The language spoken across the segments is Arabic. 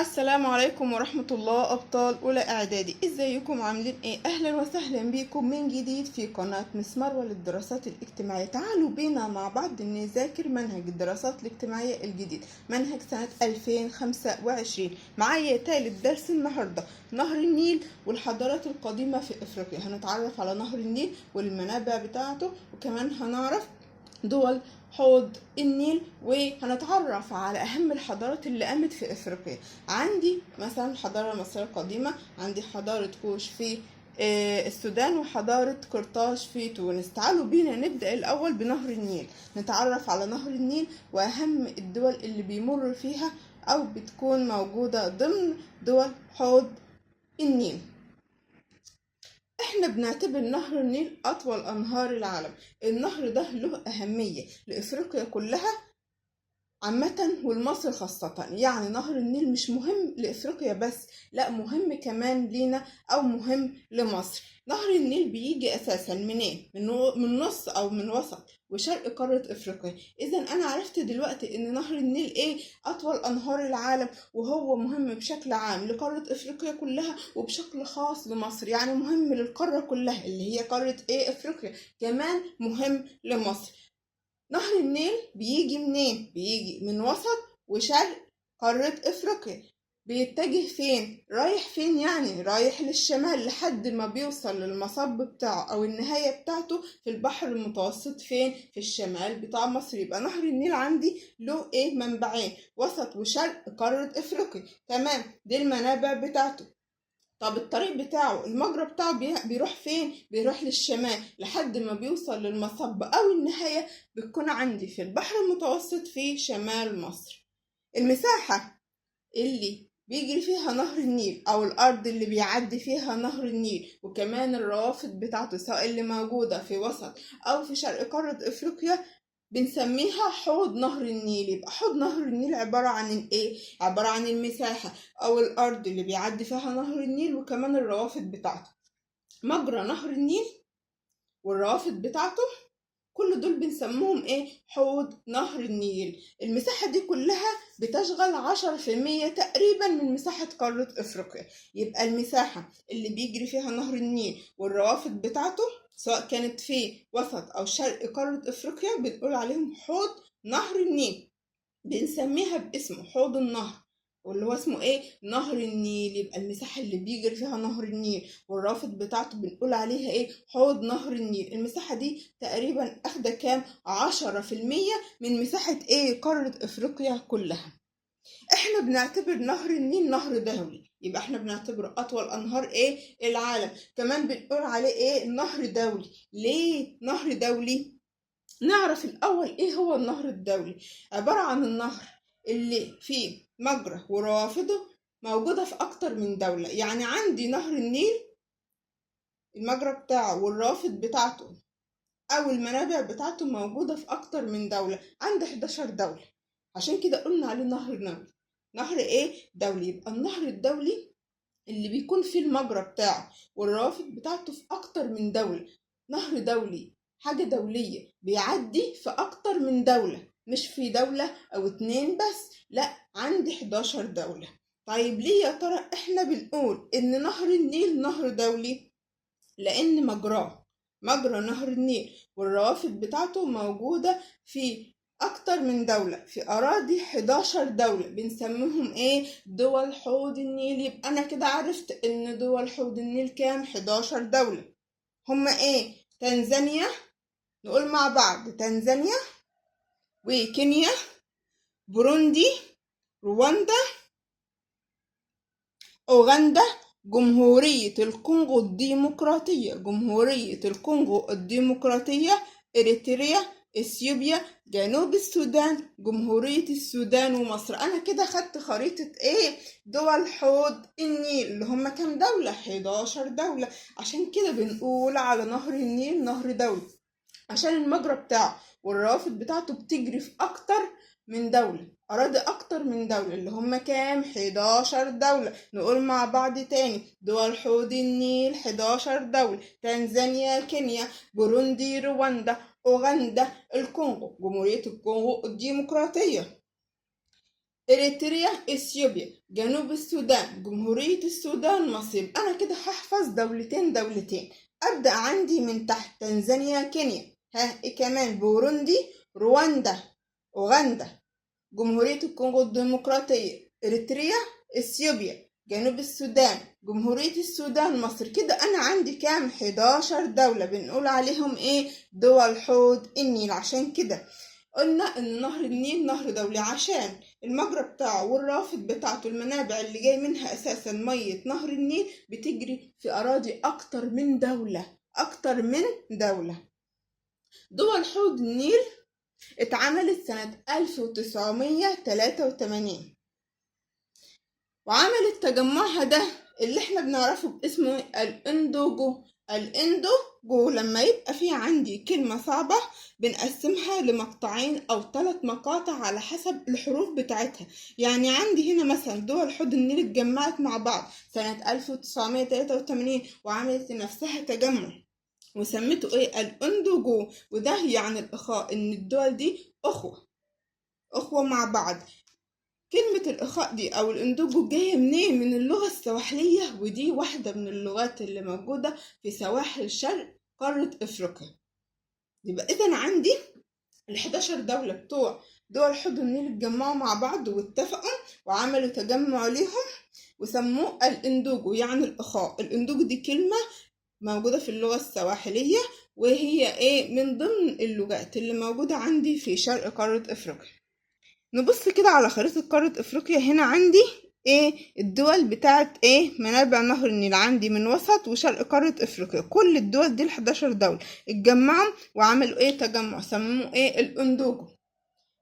السلام عليكم ورحمة الله أبطال أولى إعدادي، إزيكم عاملين إيه؟ أهلا وسهلا بكم من جديد في قناة مس مروة للدراسات الاجتماعية. تعالوا بينا مع بعض نذاكر منهج الدراسات الاجتماعية الجديد، منهج سنة 2025. معايا تالت درس النهاردة، نهر النيل والحضارات القديمة في إفريقيا. هنتعرف على نهر النيل والمنابع بتاعته، وكمان هنعرف دول حوض النيل، وهنتعرف على أهم الحضارات اللي قامت في إفريقيا. عندي مثلا الحضارة المصرية القديمة، عندي حضارة كوش في السودان، وحضارة قرطاج في تونس. تعالوا بينا نبدأ الأول بنهر النيل، نتعرف على نهر النيل وأهم الدول اللي بيمر فيها أو بتكون موجودة ضمن دول حوض النيل. احنا بنعتبر نهر النيل اطول انهار العالم. النهر ده له اهمية لافريقيا كلها عامة والمصر خاصة. يعني نهر النيل مش مهم لافريقيا بس، لا مهم كمان لينا او مهم لمصر. نهر النيل بيجي اساسا منين؟ من نص او من وسط وشرق قارة افريقيا. اذا انا عرفت دلوقتي ان نهر النيل ايه؟ اطول انهار العالم، وهو مهم بشكل عام لقارة افريقيا كلها وبشكل خاص لمصر. يعني مهم للقارة كلها اللي هي قارة ايه؟ افريقيا. كمان مهم لمصر. نهر النيل بيجي منين؟ بيجي من وسط وشرق قارة افريقيا. بيتجه فين؟ رايح فين؟ يعني رايح للشمال لحد ما بيوصل للمصب بتاعه او النهاية بتاعته في البحر المتوسط. فين؟ في الشمال بتاع مصر. يبقى نهر النيل عندي له ايه؟ منبعين، وسط وشرق قارة افريقيا. تمام، دي المنابع بتاعته. طب الطريق بتاعه، المجرى بتاعه بيروح فين؟ بيروح للشمال لحد ما بيوصل للمصب او النهاية بتكون عندي في البحر المتوسط في شمال مصر. المساحة اللي بيجري فيها نهر النيل او الارض اللي بيعدي فيها نهر النيل، وكمان الروافد بتاعته سواء اللي موجودة في وسط او في شرق قارة افريقيا، بنسميها حوض نهر النيل. يبقى حوض نهر النيل عبارة عن ايه؟ عبارة عن المساحة او الارض اللي بيعدي فيها نهر النيل وكمان الروافد بتاعته. مجرى نهر النيل والروافد بتاعته كل دول بنسموهم ايه؟ حوض نهر النيل. المساحة دي كلها بتشغل 10% تقريبا من مساحة قارة افريقيا. يبقى المساحة اللي بيجري فيها نهر النيل والروافد بتاعته سواء كانت في وسط او شرق قارة افريقيا بنقول عليهم حوض نهر النيل. بنسميها باسم حوض النهر، واللي هو اسمه ايه؟ نهر النيل. يبقى المساحة اللي بيجري فيها نهر النيل والرافد بتاعته بنقول عليها ايه؟ حوض نهر النيل. المساحة دي تقريبا اخده كام؟ 10% من مساحة ايه؟ قارة افريقيا كلها. احنا بنعتبر نهر النيل نهر دولي، يبقى احنا بنعتبره اطول انهار ايه؟ العالم. كمان بنقول عليه ايه؟ نهر دولي. ليه نهر دولي؟ نعرف الأول إيه هو النهر الدولي. عبارة عن النهر اللي فيه مجرى وروافده موجودة في أكتر من دولة. يعني عندي نهر النيل المجرى بتاعه والروافد بتاعته أو المنابع بتاعته موجودة في أكتر من دولة، عند 11 دولة. عشان كده قلنا عليه نهر دولي. نهر إيه؟ دولي. يبقى النهر الدولي اللي بيكون فيه المجرى بتاعه والروافد بتاعته في أكتر من دولة. نهر دولي حاجة دولية بيعدي في أكتر من دولة، مش في دولة أو اتنين بس، لا عندي 11 دولة. طيب ليه يا ترى احنا بنقول إن نهر النيل نهر دولي؟ لأن مجرى نهر النيل والروافد بتاعته موجودة في أكتر من دولة، في أراضي 11 دولة بنسميهم إيه؟ دول حوض النيل. يبقى أنا كده عرفت إن دول حوض النيل كام؟ 11 دولة. هما إيه؟ تنزانيا، نقول مع بعض: تنزانيا وكينيا، بوروندي، رواندا، أوغندا، جمهورية الكونغو الديمقراطية، جمهورية الكونغو الديمقراطية، إريتريا، إثيوبيا، جنوب السودان، جمهورية السودان، ومصر. أنا كده خدت خريطة إيه؟ دول حوض النيل اللي هم كام دولة؟ 11 دولة. عشان كده بنقول على نهر النيل نهر دولي، عشان المجرى بتاعه والروافد بتاعته بتجري في أكتر من دولة، أراضي أكتر من دولة، اللي هم كام؟ 11 دولة. نقول مع بعض تاني: دول حوض النيل 11 دولة: تنزانيا، كينيا، بوروندي، رواندا، أوغندا، الكونغو، جمهورية الكونغو الديمقراطية. إريتريا، إثيوبيا، جنوب السودان، جمهورية السودان، مصر. أنا كده هحفظ دولتين دولتين. أبدأ عندي من تحت: تنزانيا، كينيا، إيه كمان؟ بوروندي، رواندا، أوغندا، جمهورية الكونغو الديمقراطية، إريتريا، إثيوبيا، جنوب السودان، جمهورية السودان، مصر. كده أنا عندي كام؟ 11 دولة بنقول عليهم إيه؟ دول حوض النيل. عشان كده قلنا إن نهر النيل نهر دولي، عشان المجرى بتاعه والرافد بتاعته، المنابع اللي جاي منها أساسا مية نهر النيل بتجري في أراضي أكتر من دولة، أكتر من دولة. دول حوض النيل اتعملت سنة 1983، وعملت تجمعها ده اللي احنا بنعرفه باسمه الاندوجو. الاندوجو لما يبقى فيه عندي كلمة صعبة بنقسمها لمقطعين او 3 مقاطع على حسب الحروف بتاعتها. يعني عندي هنا مثلا دول حوض النيل اتجمعت مع بعض سنة 1983 وعملت لنفسها تجمع وسمته ايه؟ الاندوجو. وده يعني الاخاء، ان الدول دي اخوة مع بعض. كلمة الإخاء دي أو الإندوجو جاية منين؟ من اللغة السواحلية، ودي واحدة من اللغات اللي موجودة في سواحل شرق قارة أفريقيا. يبقى إذا عندي ال11 دولة بتوع دول حوض النيل اتجمعوا مع بعض واتفقوا وعملوا تجمع ليهم وسموه الإندوجو، يعني الإخاء. الإندوجو دي كلمة موجودة في اللغة السواحلية، وهي إيه؟ من ضمن اللغات اللي موجودة عندي في شرق قارة أفريقيا. نبص كده على خريطة قارة افريقيا. هنا عندي ايه؟ الدول بتاعت ايه؟ منابع نهر النيل. عندي من وسط وشرق قارة افريقيا. كل الدول دي ال11 دولة اتجمعوا وعملوا ايه؟ تجمع، سموه ايه؟ الاندوجو.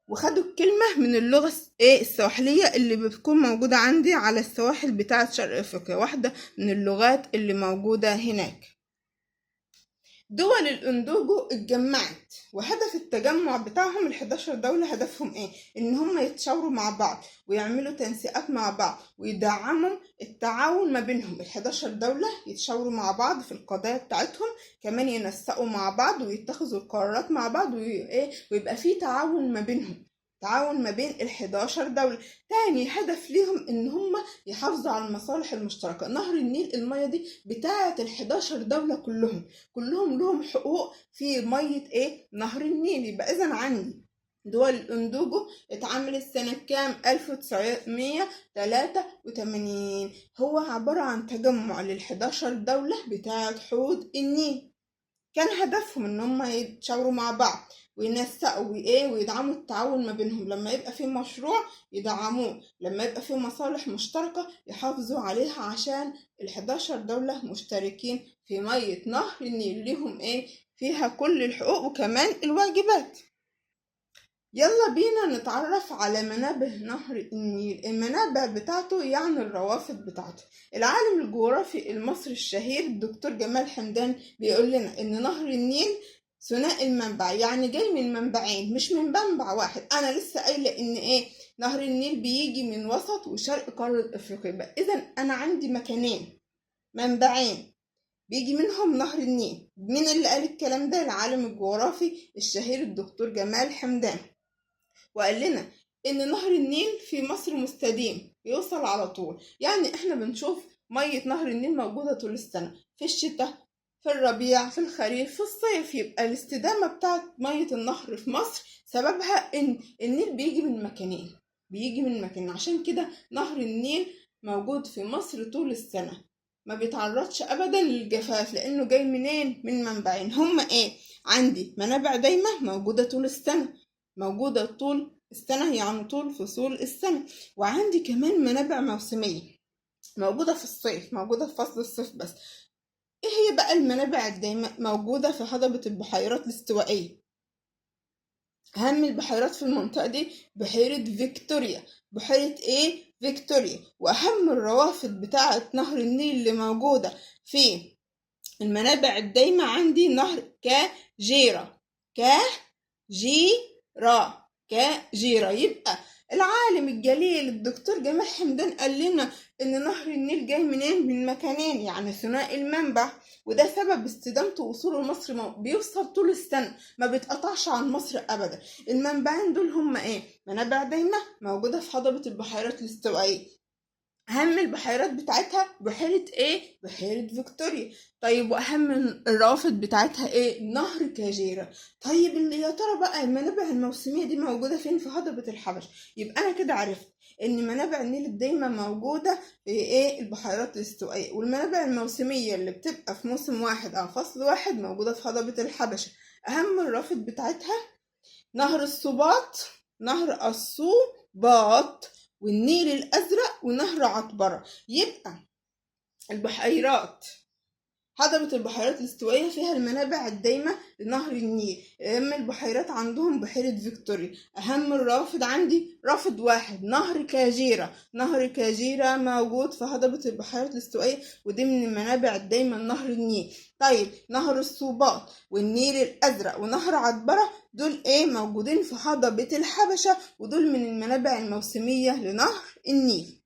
وخدوا الكلمة من اللغة ايه؟ السواحلية اللي بتكون موجودة عندي على السواحل بتاعت شرق افريقيا، واحدة من اللغات اللي موجودة هناك. دول الاندوجو اتجمعت، وهدف التجمع بتاعهم ال11 دولة هدفهم ايه؟ ان هم يتشاوروا مع بعض ويعملوا تنسيقات مع بعض ويدعموا التعاون ما بينهم. ال11 دولة يتشاوروا مع بعض في القضايا بتاعتهم، كمان ينسقوا مع بعض ويتخذوا القرارات مع بعض ويبقى في تعاون ما بينهم، تعاون ما بين ال11 دولة. تاني هدف ليهم ان هم يحافظوا على المصالح المشتركة. نهر النيل المية دي بتاعة ال11 دولة كلهم لهم حقوق في مية ايه؟ نهر النيل. يبقى اذا عندي دول الاندوجو اتعملت سنة كام؟ 1983. هو عبارة عن تجمع ل11 دولة بتاعة حوض النيل. كان هدفهم ان هم يتشاوروا مع بعض وينسقوا ويدعموا التعاون ما بينهم. لما يبقى في مشروع يدعموه، لما يبقى في مصالح مشتركة يحافظوا عليها، عشان ال11 دولة مشتركين في مية نهر النيل، ليهم فيها كل الحقوق وكمان الواجبات. يلا بينا نتعرف على منابع نهر النيل. المنابع بتاعته يعني الروافد بتاعته. العالم الجغرافي المصري الشهير الدكتور جمال حمدان بيقول لنا ان نهر النيل ثنائي المنبع، يعني جاي من منبعين مش من منبع واحد. انا لسه قايله ان نهر النيل بيجي من وسط وشرق قارة افريقيا. اذا انا عندي مكانين، منبعين بيجي منهم نهر النيل. مين اللي قال الكلام ده؟ العالم الجغرافي الشهير الدكتور جمال حمدان. وقال لنا ان نهر النيل في مصر مستديم، بيوصل على طول. يعني احنا بنشوف مية نهر النيل موجودة طول السنة، في الشتاء، في الربيع، في الخريف، في الصيف. يبقى الاستدامة بتاعت مية النهر في مصر سببها ان النيل بيجي من مكانين. عشان كده نهر النيل موجود في مصر طول السنة، ما بيتعرضش ابدا للجفاف، لانه جاي منين؟ من منبعين. هما عندي منابع دايمة موجودة طول السنة، موجودة طول السنة يعني طول فصول السنة. وعندي كمان منابع موسمية موجودة في الصيف، موجودة في فصل الصيف بس. ايه هي بقى المنابع الدايمة؟ موجودة في هضبة البحيرات الاستوائية. أهم البحيرات في المنطقة دي بحيرة فيكتوريا. بحيرة فيكتوريا. وأهم الروافد بتاعة نهر النيل اللي موجودة في المنابع الدايمة عندي نهر كاجيرا. كاجيرا. يبقى العالم الجليل الدكتور جمال حمدان قال لنا ان نهر النيل جاي منين؟ من مكانين، يعني ثنائي المنبع، وده سبب استدامته ووصوله لمصر، بيوصل طول السنة، ما بيتقطعش عن مصر ابدا. المنبعين دول هما ايه؟ منابع دايمة موجودة في هضبة البحيرات الاستوائية. أهم البحيرات بتاعتها بحيرة إيه؟ بحيرة فيكتوريا. طيب وأهم الروافد بتاعتها إيه؟ نهر كاجيرا. طيب اللي يا ترى بقى المنابع الموسمية دي موجودة فين؟ في هضبة الحبش. يبقى أنا كده عرفت إن منابع النيل الدايمة موجودة في إيه؟ البحيرات الاستوائية، والمنابع الموسمية اللي بتبقى في موسم واحد أو فصل واحد موجودة في هضبة الحبشة. أهم الروافد بتاعتها نهر السوباط، نهر الصوباط، والنيل الأزرق، ونهر عطبرة. يبقى البحيرات، هضبة البحيرات الاستوائية فيها المنابع الدايمة لنهر النيل. أما البحيرات عندهم بحيرة فيكتوريا. أهم الروافد عندي رافد واحد، نهر كاجيرا. نهر كاجيرا موجود في هضبة البحيرات الاستوائية، ودي من المنابع الدايمة لنهر النيل. طيب نهر السوباط والنيل الأزرق ونهر عطبرة دول ايه؟ موجودين في هضبة الحبشة، ودول من المنابع الموسمية لنهر النيل.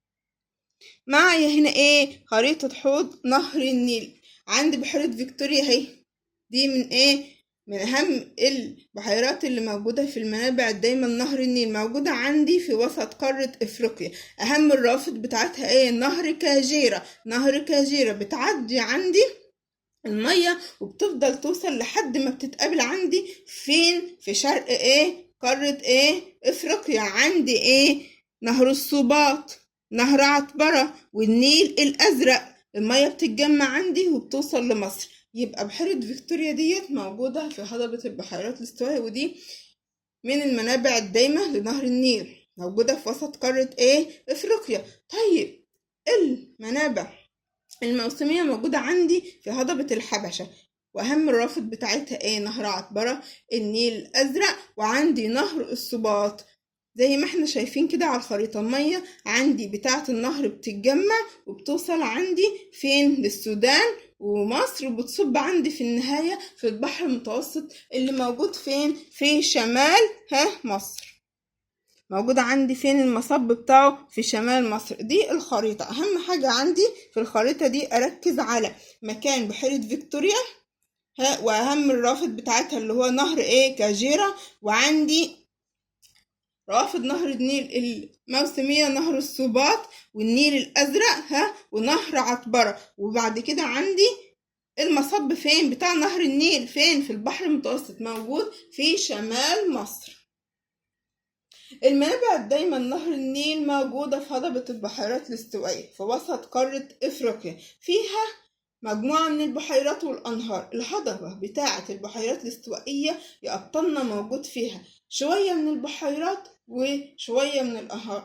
معايا هنا ايه؟ خريطة حوض نهر النيل. عندي بحيرة فيكتوريا اهي، دي من ايه؟ من اهم البحيرات اللي موجودة في المنابع الدايمة لنهر النيل، موجودة عندي في وسط قارة افريقيا. اهم الروافد بتاعتها ايه؟ نهر كاجيرا. نهر كاجيرا بتعدي عندي المية وبتفضل توصل لحد ما بتتقابل عندي فين؟ في شرق ايه؟ قارة ايه؟ افريقيا. عندي ايه؟ نهر السوباط، نهر عطبرة، والنيل الازرق. المية بتتجمع عندي وبتوصل لمصر. يبقى بحيرة فيكتوريا ديت موجودة في هضبة البحيرات الاستوائية، ودي من المنابع الدايمة لنهر النيل، موجودة في وسط قارة ايه؟ افريقيا. طيب المنابع الموسمية موجودة عندي في هضبة الحبشة، وأهم الروافد بتاعتها ايه؟ نهر عطبرة، النيل الأزرق، وعندي نهر السوباط. زي ما احنا شايفين كده على الخريطة، المية عندي بتاعة النهر بتتجمع وبتوصل عندي فين؟ للسودان ومصر، وبتصب عندي في النهاية في البحر المتوسط اللي موجود فين؟ في شمال مصر. موجود عندي فين المصب بتاعه؟ في شمال مصر. دي الخريطة. أهم حاجة عندي في الخريطة دي أركز على مكان بحيرة فيكتوريا، وأهم الرافد بتاعتها اللي هو نهر إيه؟ كاجيرا. وعندي روافد نهر النيل الموسمية نهر السوباط والنيل الأزرق ونهر عطبرة. وبعد كده عندي المصب فين بتاع نهر النيل؟ فين؟ في البحر المتوسط، موجود في شمال مصر. المنابع الدايمة لنهر النيل موجودة في هضبة البحيرات الاستوائية في وسط قارة إفريقيا، فيها مجموعة من البحيرات والأنهار. الهضبة بتاعة البحيرات الاستوائية يا أبطالنا موجود فيها شوية من البحيرات وشوية من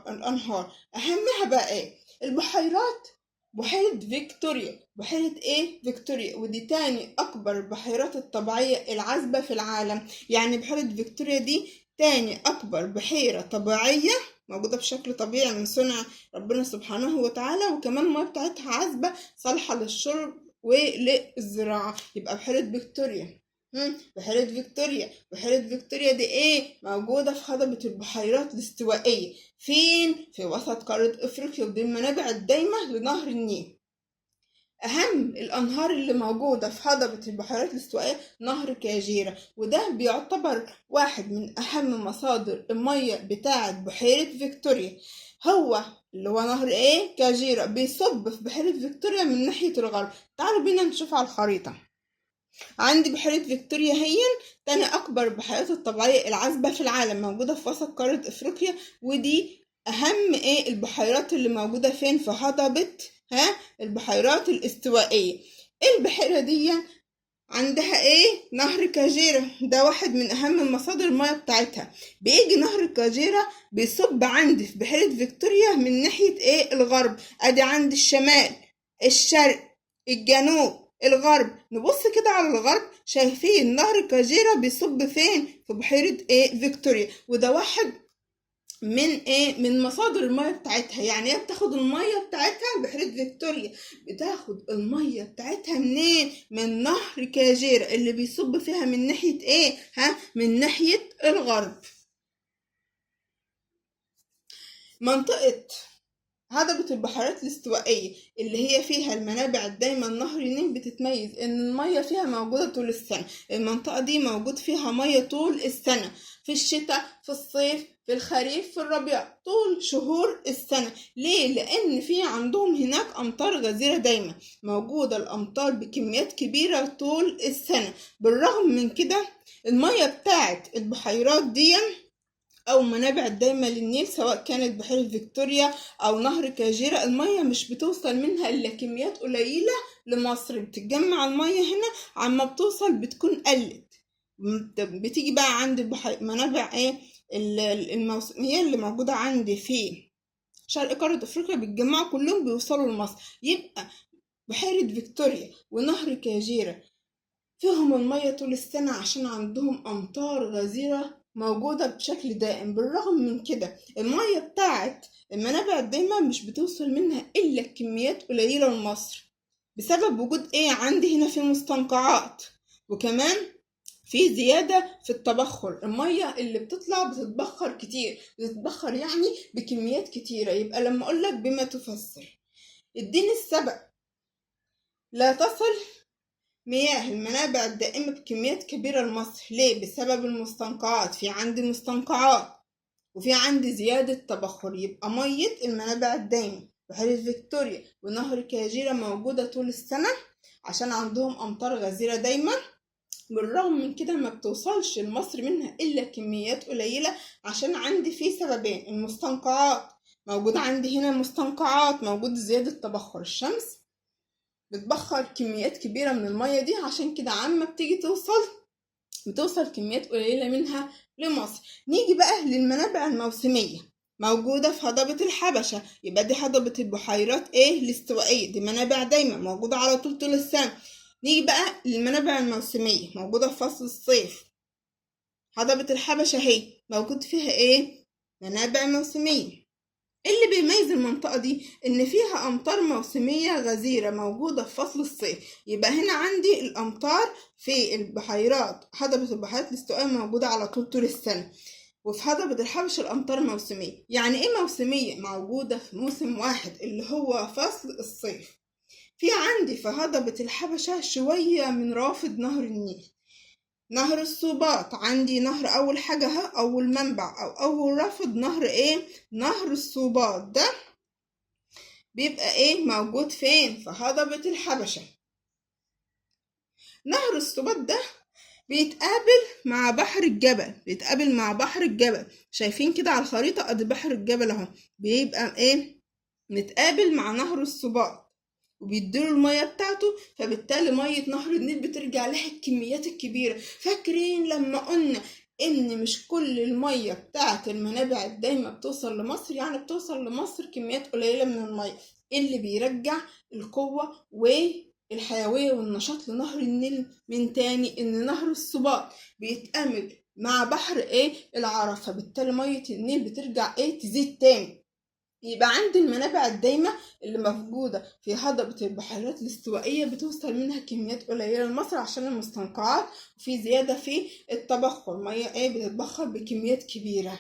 الأنهار. أهمها بقى إيه؟ البحيرات، بحيرة فيكتوريا. بحيرة إيه؟ فيكتوريا، ودي تاني أكبر البحيرات الطبيعية العذبة في العالم. يعني بحيرة فيكتوريا دي تاني أكبر بحيرة طبيعية موجودة بشكل طبيعي من صنع ربنا سبحانه وتعالى، وكمان المياه بتاعتها عذبة صالحة للشرب وللزراعة. يبقى بحيرة فيكتوريا. بحيرة فيكتوريا. بحيرة فيكتوريا دي ايه؟ موجودة في هضبة البحيرات الاستوائية. فين؟ في وسط قارة افريقيا، ودي المنابع الدايمة لنهر النيل. أهم الأنهار اللي موجودة في هضبة البحيرات الاستوائية نهر كاجيرا، وده بيعتبر واحد من أهم مصادر المية بتاعة بحيرة فيكتوريا. هو اللي هو نهر ايه؟ كاجيرا، بيصب في بحيرة فيكتوريا من ناحية الغرب. تعالوا بينا نشوف على الخريطة. عندي بحيرة فيكتوريا هي تاني أكبر البحيرات الطبيعية العذبة في العالم، موجودة في وسط قارة أفريقيا، ودي أهم إيه؟ البحيرات اللي موجودة فين؟ في هضبة البحيرات الاستوائية. البحيرة دي عندها ايه؟ نهر كاجيرا، ده واحد من اهم المصادر المياه بتاعتها. بيجي نهر كاجيرا بيصب عندي في بحيرة فيكتوريا من ناحية ايه؟ الغرب. ادي عندي الشمال، الشرق، الجنوب، الغرب. نبص كده على الغرب، شايفين نهر كاجيرا بيصب فين؟ في بحيرة ايه؟ فيكتوريا. وده واحد من ايه؟ من مصادر المياه بتاعتها. يعني هي بتاخد المياه بتاعتها بحيرة فيكتوريا، بتاخد المياه بتاعتها منين؟ من نهر كاجيرا اللي بيصب فيها من ناحية ايه؟ من ناحية الغرب. منطقة هضبة البحيرات الاستوائية اللي هي فيها المنابع الدايمة نهر النيل بتتميز ان المية فيها موجودة طول السنة. المنطقة دي موجود فيها مية طول السنة، في الشتاء، في الصيف، في الخريف، في الربيع، طول شهور السنة. ليه؟ لان في عندهم هناك امطار غزيرة دايما، موجودة الامطار بكميات كبيرة طول السنة. بالرغم من كده المية بتاعت البحيرات دي أو منابع الدايمة للنيل، سواء كانت بحيرة فيكتوريا أو نهر كاجيرا، المية مش بتوصل منها إلا كميات قليلة لمصر. بتتجمع المية هنا، عما بتوصل بتكون قلت. بتيجي بقى عند منابع الموسمية اللي موجودة عندي في شرق قارة أفريقيا، بيتجمعوا كلهم بيوصلوا لمصر. يبقى بحيرة فيكتوريا ونهر كاجيرا فيهم المية طول السنة عشان عندهم أمطار غزيرة موجودة بشكل دائم. بالرغم من كده المية بتاعت المنابع الدايمة مش بتوصل منها إلا كميات قليلة لمصر، بسبب وجود عندي هنا في مستنقعات، وكمان في زيادة في التبخر. المية اللي بتطلع بتتبخر كتير، بتتبخر يعني بكميات كتيرة. يبقى لما أقولك بما تفسر، اديني السبب. لا تصل مياه المنابع الدائمة بكميات كبيرة لمصر. ليه؟ بسبب المستنقعات. في عندي مستنقعات وفي عندي زيادة تبخر. يبقى مية المنابع الدائمة بحيرة فيكتوريا ونهر كاجيرا موجودة طول السنة عشان عندهم أمطار غزيرة دايما. بالرغم من كده ما بتوصلش لمصر منها إلا كميات قليلة، عشان عندي فيه سببين: المستنقعات، موجود عندي هنا مستنقعات، موجود زيادة تبخر الشمس بتبخر كميات كبيرة من المية دي، عشان كده عما بتيجي بتوصل كميات قليلة منها لمصر. نيجي بقى للمنابع الموسمية، موجودة في هضبة الحبشة. يبقى دي هضبة البحيرات الاستوائية، دي منابع دايما موجودة على طول السنة. نيجي بقى للمنابع الموسمية، موجودة في فصل الصيف. هضبة الحبشة هي موجود فيها منابع موسمية. اللي بيميز المنطقة دي إن فيها أمطار موسمية غزيرة موجودة في فصل الصيف. يبقى هنا عندي الأمطار في البحيرات، هضبة البحيرات الاستوائية موجودة على طول السنة. وفي هضبة الحبش الأمطار موسمية. يعني إيه موسمية؟ موجودة في موسم واحد اللي هو فصل الصيف. في عندي في هضبة الحبشة شوية من رافد نهر النيل. نهر الصوبات عندي، نهر أول حاجة أول منبع أو أول رافد نهر نهر الصوبات ده بيبقى موجود فين؟ في هضبة الحبشة. نهر الصوبات ده بيتقابل مع بحر الجبل، شايفين كده على الخريطة؟ ادي بحر الجبل اهو، بيبقى نتقابل مع نهر الصوبات وبيديله المية بتاعته، فبالتالي مية نهر النيل بترجع لها الكميات الكبيرة. فاكرين لما قلنا ان مش كل المية بتاعت المنابع الدايمة بتوصل لمصر؟ يعني بتوصل لمصر كميات قليلة من المية، اللي بيرجع القوة والحيوية والنشاط لنهر النيل. من تاني ان نهر الصباط بيتقامل مع بحر العرفة، بالتالي مية النيل بترجع تزيد تاني. يبقى عندي المنابع الدايمة اللي موجودة في هضبة البحيرات الاستوائية بتوصل منها كميات قليلة لمصر عشان المستنقعات، وفي زيادة في التبخر، مية بتتبخر بكميات كبيرة.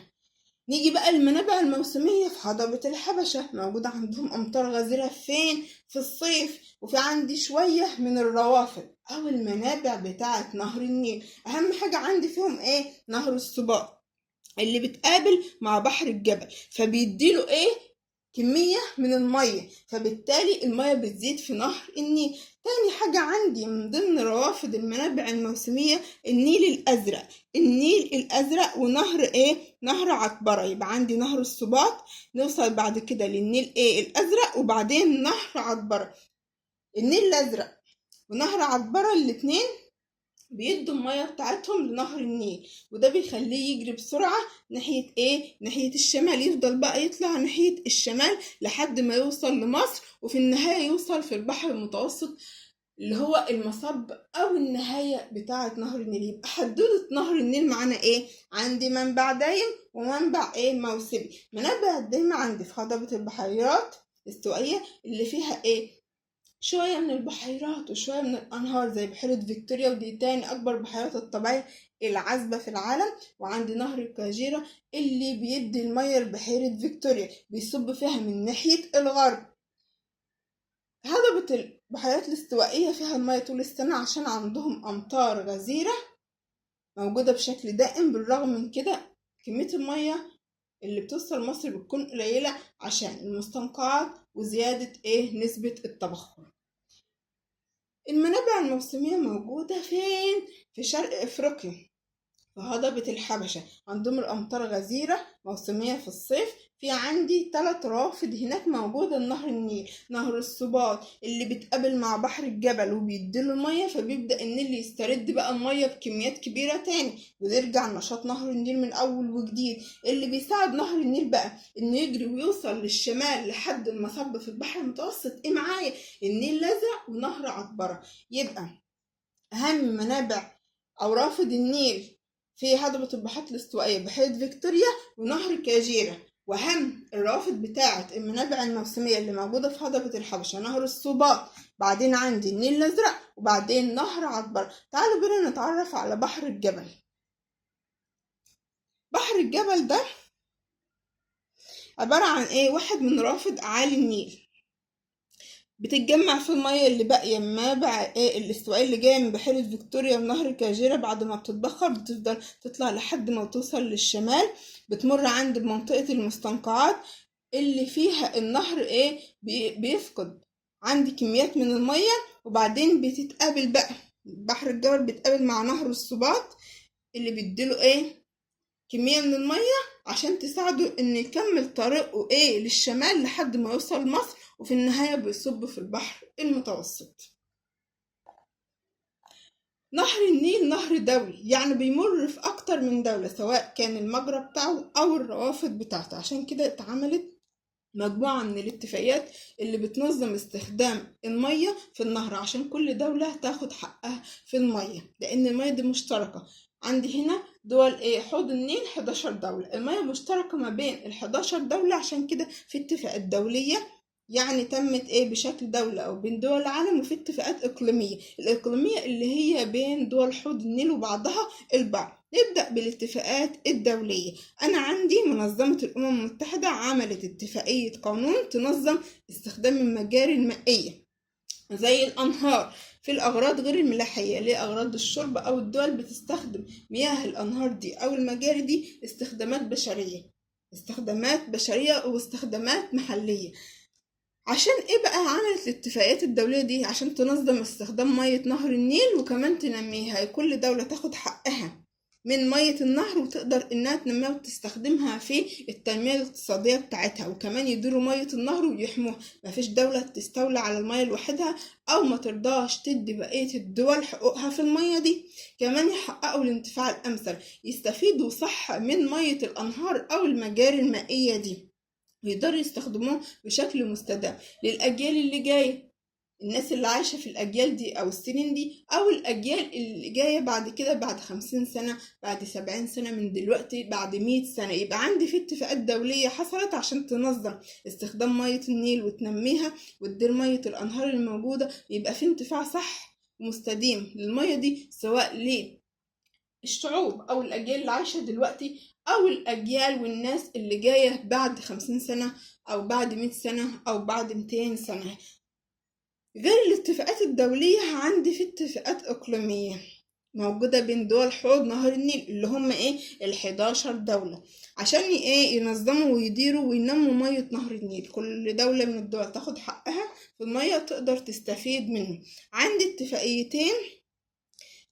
نيجي بقى المنابع الموسمية في هضبة الحبشة، موجودة عندهم أمطار غزيرة فين؟ في الصيف. وفي عندي شوية من الروافد أو المنابع بتاعة نهر النيل. أهم حاجة عندي فيهم نهر الصباط اللي بتقابل مع بحر الجبل، فبيديله كمية من المية، فبالتالي المية بتزيد في نهر النيل. تاني حاجة عندي من ضمن روافد المنابع الموسمية النيل الأزرق ونهر نهر عطبرة. يبقى عندي نهر الصباط، نوصل بعد كده للنيل الأزرق، وبعدين نهر عطبرة. النيل الأزرق ونهر عطبرة الاتنين بيدوا المية بتاعتهم لنهر النيل، وده بيخليه يجري بسرعة ناحية ناحية الشمال، يفضل بقى يطلع ناحية الشمال لحد ما يوصل لمصر، وفي النهاية يوصل في البحر المتوسط اللي هو المصب أو النهاية بتاعة نهر النيل. يبقى حدودة نهر النيل معانا عندي منبع دايم ومنبع موسمي. منابع الدايمة عندي في هضبة البحيرات الاستوائية اللي فيها شوية من البحيرات وشوية من الأنهار زي بحيرة فيكتوريا، ودي تاني أكبر بحيرات الطبيعية العذبة في العالم. وعندي نهر الكاجيرا اللي بيدي المية لبحيرة فيكتوريا، بيصب فيها من ناحية الغرب. هضبة البحيرات الاستوائية فيها المية طول السنة عشان عندهم أمطار غزيرة موجودة بشكل دائم. بالرغم من كده كمية المية اللي بتوصل مصر بتكون قليلة عشان المستنقعات وزيادة نسبة التبخر. المنابع الموسمية موجودة فين؟ في شرق أفريقيا، في هضبة الحبشة. عندهم الأمطار غزيرة موسمية في الصيف. في عندي 3 روافد هناك موجودة لنهر النيل. نهر السباط اللي بيتقابل مع بحر الجبل وبيديله المية، فبيبدأ النيل يسترد بقى المية بكميات كبيرة تاني، ويرجع نشاط نهر النيل من أول وجديد، اللي بيساعد نهر النيل بقى إنه يجري ويوصل للشمال لحد ما صب في البحر المتوسط. معايا النيل لزق ونهر عطبرة. يبقى أهم منابع أو رافد النيل في هضبة البحيرات الاستوائية بحيرة فيكتوريا ونهر كاجيرا. وأهم الروافد بتاعة المنابع الموسمية اللي موجودة في هضبة الحبشة نهر السوباط، بعدين عندي النيل الأزرق، وبعدين نهر عطبر. تعالوا بينا نتعرف على بحر الجبل. بحر الجبل ده عبارة عن واحد من رافد أعالي النيل، بتتجمع في المية اللي باقية ما بعد الاستوائية اللي جاية من بحيرة فيكتوريا ونهر كاجيرا. بعد ما بتتبخر بتفضل تطلع لحد ما توصل للشمال، بتمر عند منطقة المستنقعات اللي فيها النهر بيفقد عندي كميات من المية. وبعدين بتتقابل بقى بحر الجبل بيتقابل مع نهر السباط اللي بيديله كمية من المية عشان تساعده ان يكمل طريقه للشمال لحد ما يوصل مصر، وفي النهاية بيصب في البحر المتوسط. نهر النيل نهر دولي، يعني بيمر في أكتر من دولة سواء كان المجرى بتاعه أو الروافد بتاعته. عشان كده اتعملت مجموعة من الاتفاقيات اللي بتنظم استخدام المية في النهر، عشان كل دولة تاخد حقها في المية، لأن المية دي مشتركة. عندي هنا دول حوض النيل 11 دولة، المياه مشتركة ما بين ال11 دولة. عشان كده في اتفاقات دولية يعني تمت بشكل دولة أو بين دول العالم، وفي اتفاقات إقليمية. الإقليمية اللي هي بين دول حوض النيل وبعضها البعض. نبدأ بالاتفاقات الدولية. أنا عندي منظمة الأمم المتحدة عملت اتفاقية قانون تنظم استخدام المجاري المائية زي الأنهار في الأغراض غير الملاحية لأغراض الشرب، أو الدول بتستخدم مياه الأنهار دي أو المجاري دي استخدامات بشرية واستخدامات محلية. عشان بقى عملت الاتفاقيات الدولية دي؟ عشان تنظم استخدام مية نهر النيل وكمان تنميها. كل دولة تاخد حقها من مية النهر وتقدر انها تنميها وتستخدمها في التنمية الاقتصادية بتاعتها، وكمان يديروا مية النهر ويحموها. مفيش دولة تستولى على المية لوحدها او ما ترضاش تدي بقية الدول حقوقها في المية دي. كمان يحققوا الانتفاع الامثل، يستفيدوا صح من مية الانهار او المجاري المائية دي، ويقدروا يستخدموه بشكل مستدام للأجيال اللي جاية. الناس اللي عايشة في الأجيال دي أو السنين دي، أو الأجيال اللي جاية بعد كده، بعد 50 سنة، بعد 70 سنة من دلوقتي، بعد 100 سنة. يبقى عندي في اتفاقات دولية حصلت عشان تنظم استخدام مية النيل وتنميها وتدير مية الأنهار الموجودة، يبقى في انتفاع صح ومستديم للمية دي، سواء للشعوب أو الأجيال اللي عايشة دلوقتي أو الأجيال والناس اللي جاية بعد 50 سنة أو بعد 100 سنة أو بعد 200 سنة. غير الاتفاقات الدولية عندي في اتفاقات إقليمية موجودة بين دول حوض نهر النيل اللي هم 11 دولة، عشان ينظموا ويديروا وينموا مية نهر النيل. كل دولة من الدول تاخد حقها في المية تقدر تستفيد منه. عندي اتفاقيتين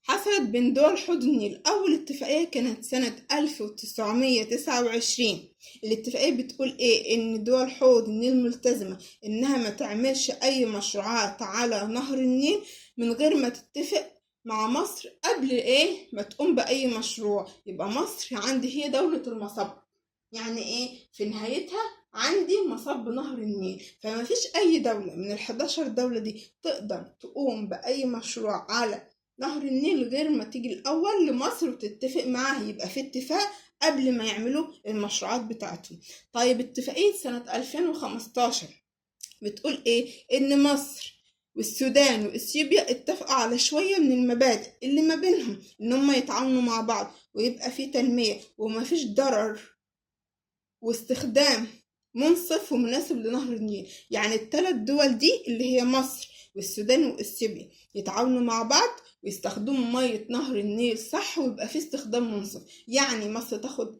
حصلت بين دول حوض النيل. أول اتفاقية كانت سنة 1929. الاتفاقية بتقول إن دول حوض النيل ملتزمة إنها ما تعملش أي مشروعات على نهر النيل من غير ما تتفق مع مصر قبل ما تقوم بأي مشروع. يبقى مصر عندي هي دولة المصب، يعني في نهايتها عندي مصب نهر النيل. فما فيش أي دولة من ال11 دولة دي تقدر تقوم بأي مشروع على نهر النيل غير ما تيجي الأول لمصر وتتفق معاها. يبقى في اتفاق قبل ما يعملوا المشروعات بتاعتهم. طيب اتفاقية سنة 2015 بتقول إن مصر والسودان وإثيوبيا اتفقوا على شوية من المبادئ اللي ما بينهم إن هم يتعاونوا مع بعض ويبقى في تنمية ومفيش ضرر واستخدام منصف ومناسب لنهر النيل. يعني الثلاث دول دي اللي هي مصر والسودان وإثيوبيا يتعاونوا مع بعض ويستخدموا مية نهر النيل صح ويبقى في استخدام منصف. يعني مصر تاخد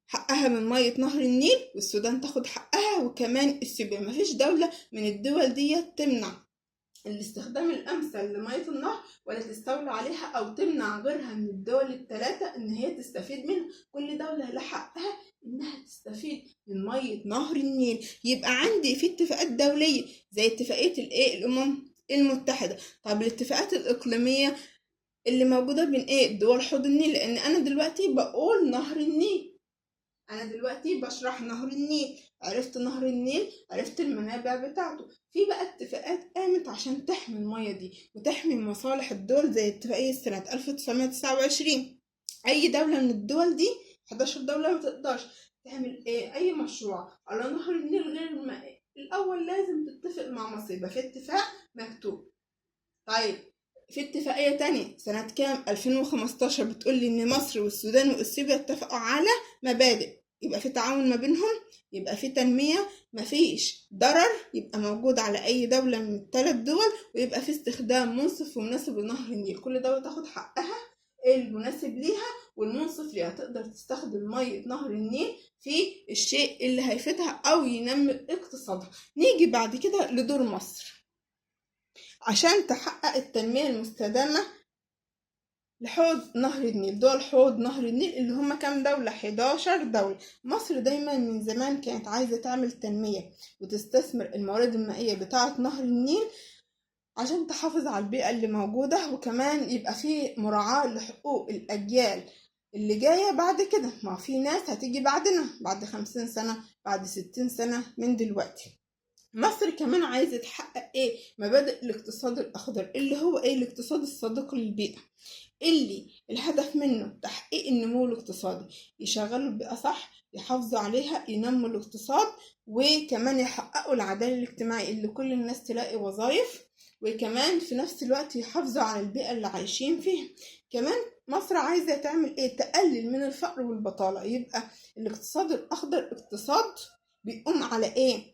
حقها من مية نهر النيل، والسودان تاخد حقها، وكمان إثيوبيا. مفيش دولة من الدول دي تمنع الاستخدام الأمثل لمية النهر ولا تستولى عليها أو تمنع غيرها من الدول الثلاثة إن هي تستفيد منها. كل دولة لها حقها إنها تستفيد من مية نهر النيل. يبقى عندي في اتفاقات دولية زي اتفاقية الأمم المتحدة. طب الاتفاقات الإقليمية اللي موجودة بين دول حوض النيل، لأن أنا دلوقتي بقول نهر النيل، أنا دلوقتي بشرح نهر النيل، عرفت نهر النيل، عرفت المنابع بتاعته. في بقى اتفاقات قامت عشان تحمي المية دي وتحمي مصالح الدول زي اتفاقية سنة 1929. أي دولة من الدول دي 11 دولة ما تقدرش تعمل أي مشروع على نهر النيل غير الأول لازم تتفق مع مصر، يبقى في اتفاق مكتوب. طيب في اتفاقية تانية سنة كام 2015 بتقول لي ان مصر والسودان واثيوبيا اتفقوا على مبادئ، يبقى في تعاون ما بينهم، يبقى في تنمية، مفيش ضرر يبقى موجود على اي دولة من الثلاث دول، ويبقى في استخدام منصف ومناسب لنهر النيل. كل دولة تاخد حقها المناسب ليها والمنصف ليها، تقدر تستخدم مية نهر النيل في الشيء اللي هيفيدها او ينمي اقتصادها. نيجي بعد كده لدور مصر عشان تحقق التنمية المستدامة لحوض نهر النيل. دول حوض نهر النيل اللي هم كام دولة؟ 11 دولة. مصر دايما من زمان كانت عايزة تعمل تنمية وتستثمر الموارد المائية بتاعة نهر النيل عشان تحافظ على البيئة اللي موجودة، وكمان يبقى فيه مراعاة لحقوق الأجيال اللي جاية بعد كده. ما في ناس هتيجي بعدنا بعد 50 سنة بعد 60 سنة من دلوقتي. مصر كمان عايزة تحقق مبادئ الاقتصاد الأخضر اللي هو الاقتصاد الصديق للبيئة، اللي الهدف منه تحقيق النمو الاقتصادي، يشغلوا البيئة صح، يحافظوا عليها، ينموا الاقتصاد، وكمان يحققوا العدالة الاجتماعية اللي كل الناس تلاقي وظائف، وكمان في نفس الوقت يحافظوا على البيئة اللي عايشين فيها. كمان مصر عايزة تعمل تقلل من الفقر والبطالة. يبقى الاقتصاد الأخضر اقتصاد بيقوم على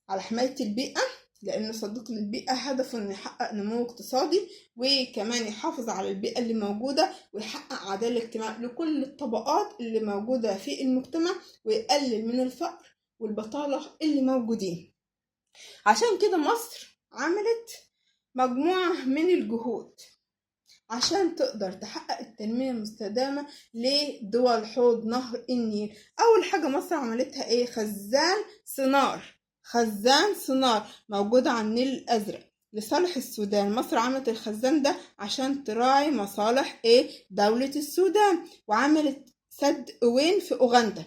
على حماية البيئة، لأنه صديق للبيئة، هدفه إنه يحقق نمو اقتصادي وكمان يحافظ على البيئة اللي موجودة ويحقق عدالة اجتماعية لكل الطبقات اللي موجودة في المجتمع ويقلل من الفقر والبطالة اللي موجودين. عشان كده مصر عملت مجموعة من الجهود عشان تقدر تحقق التنمية المستدامة لدول حوض نهر النيل. أول حاجة مصر عملتها خزان صناعي موجود على النيل الأزرق لصالح السودان. مصر عملت الخزان ده عشان تراعي مصالح دولة السودان، وعملت سد أوين في أوغندا.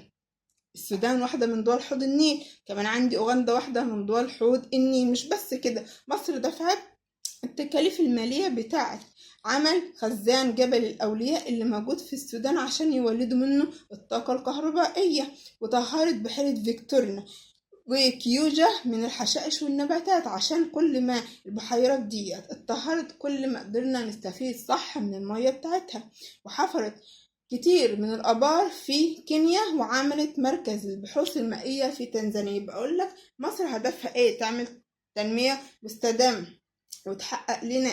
السودان واحدة من دول حوض النيل، كمان عندي أوغندا واحدة من دول حوض النيل. مش بس كده، مصر دفعت التكاليف المالية بتاعت عمل خزان جبل الأولياء اللي موجود في السودان عشان يولدوا منه الطاقة الكهربائية، وطهرت بحيرة فيكتوريا وكيوجا من الحشائش والنباتات. عشان كل ما البحيرات دي اتطهرت كل ما قدرنا نستفيد صح من المية بتاعتها. وحفرت كتير من الآبار في كينيا، وعملت مركز البحوث المائية في تنزانيا. بقول لك مصر هدفها تعمل تنمية مستدامة وتحقق لنا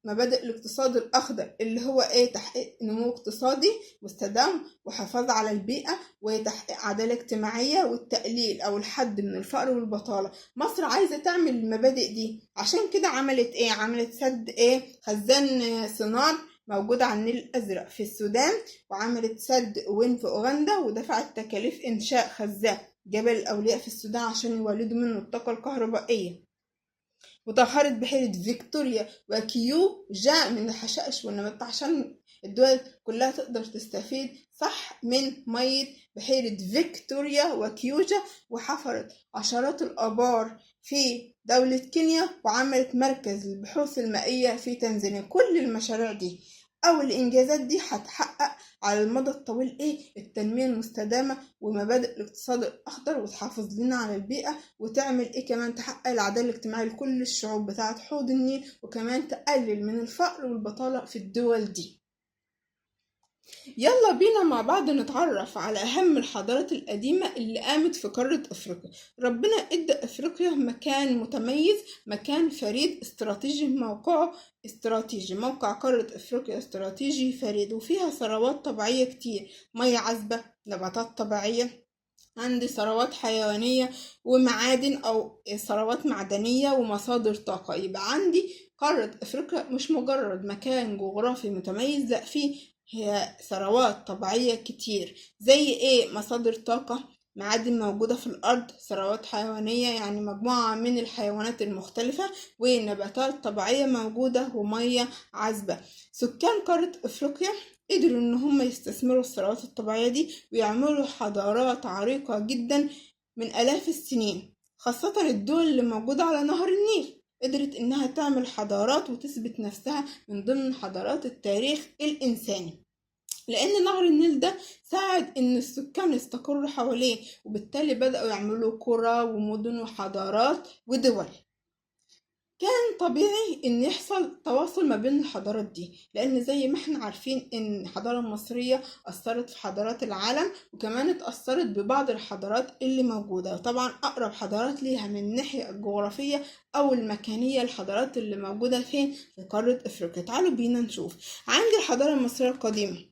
مبادئ الاقتصاد الأخضر اللي هو تحقيق نمو اقتصادي مستدام وحفاظ على البيئة وتحقيق عدالة اجتماعية والتقليل أو الحد من الفقر والبطالة. مصر عايزة تعمل المبادئ دي، عشان كده عملت عملت سد خزان صناعي موجود على النيل الأزرق في السودان، وعملت سد أوين في أوغندا، ودفعت تكاليف إنشاء خزان جبل الأولياء في السودان عشان يولدوا منه الطاقة الكهربائية، وطهرت بحيرة فيكتوريا وكيوجا من الحشائش والنباتات عشان الدول كلها تقدر تستفيد صح من مية بحيرة فيكتوريا وكيوجا. وحفرت عشرات الآبار في دولة كينيا، وعملت مركز البحوث المائية في تنزانيا. كل المشاريع دي أو الإنجازات دي هتحقق على المدى الطويل التنمية المستدامة ومبادئ الاقتصاد الأخضر، وتحافظ لنا على البيئة، وتعمل كمان تحقق العدالة الاجتماعية لكل الشعوب بتاعة حوض النيل، وكمان تقلل من الفقر والبطالة في الدول دي. يلا بينا مع بعض نتعرف على أهم الحضارات القديمة اللي قامت في قارة أفريقيا. ربنا إدى أفريقيا مكان متميز، مكان فريد استراتيجي، موقع قارة أفريقيا استراتيجي فريد، وفيها ثروات طبيعية كتير، مياه عذبة، نباتات طبيعية، عندي ثروات حيوانية ومعادن أو ثروات معدنية ومصادر طاقة. يبقى عندي قارة أفريقيا مش مجرد مكان جغرافي متميز، لأ فيه هي ثروات طبيعية كتير، زي مصادر طاقة، معادن موجودة في الأرض، ثروات حيوانية يعني مجموعة من الحيوانات المختلفة، ونباتات طبيعية موجودة، ومية عذبة. سكان قارة أفريقيا قدروا إن هم يستثمروا الثروات الطبيعية دي ويعملوا حضارات عريقة جدا من آلاف السنين، خاصة الدول اللي موجودة على نهر النيل قدرت إنها تعمل حضارات وتثبت نفسها من ضمن حضارات التاريخ الإنساني، لأن نهر النيل ده ساعد إن السكان يستقروا حواليه، وبالتالي بدأوا يعملوا قرى ومدن وحضارات ودول. كان طبيعي ان يحصل تواصل ما بين الحضارات دي، لان زي ما احنا عارفين ان الحضارة المصرية اثرت في حضارات العالم، وكمان اتأثرت ببعض الحضارات اللي موجودة. طبعا اقرب حضارات ليها من الناحية الجغرافية او المكانية الحضارات اللي موجودة فين؟ في قارة افريقيا. تعالوا بينا نشوف. عندي الحضارة المصرية القديمة،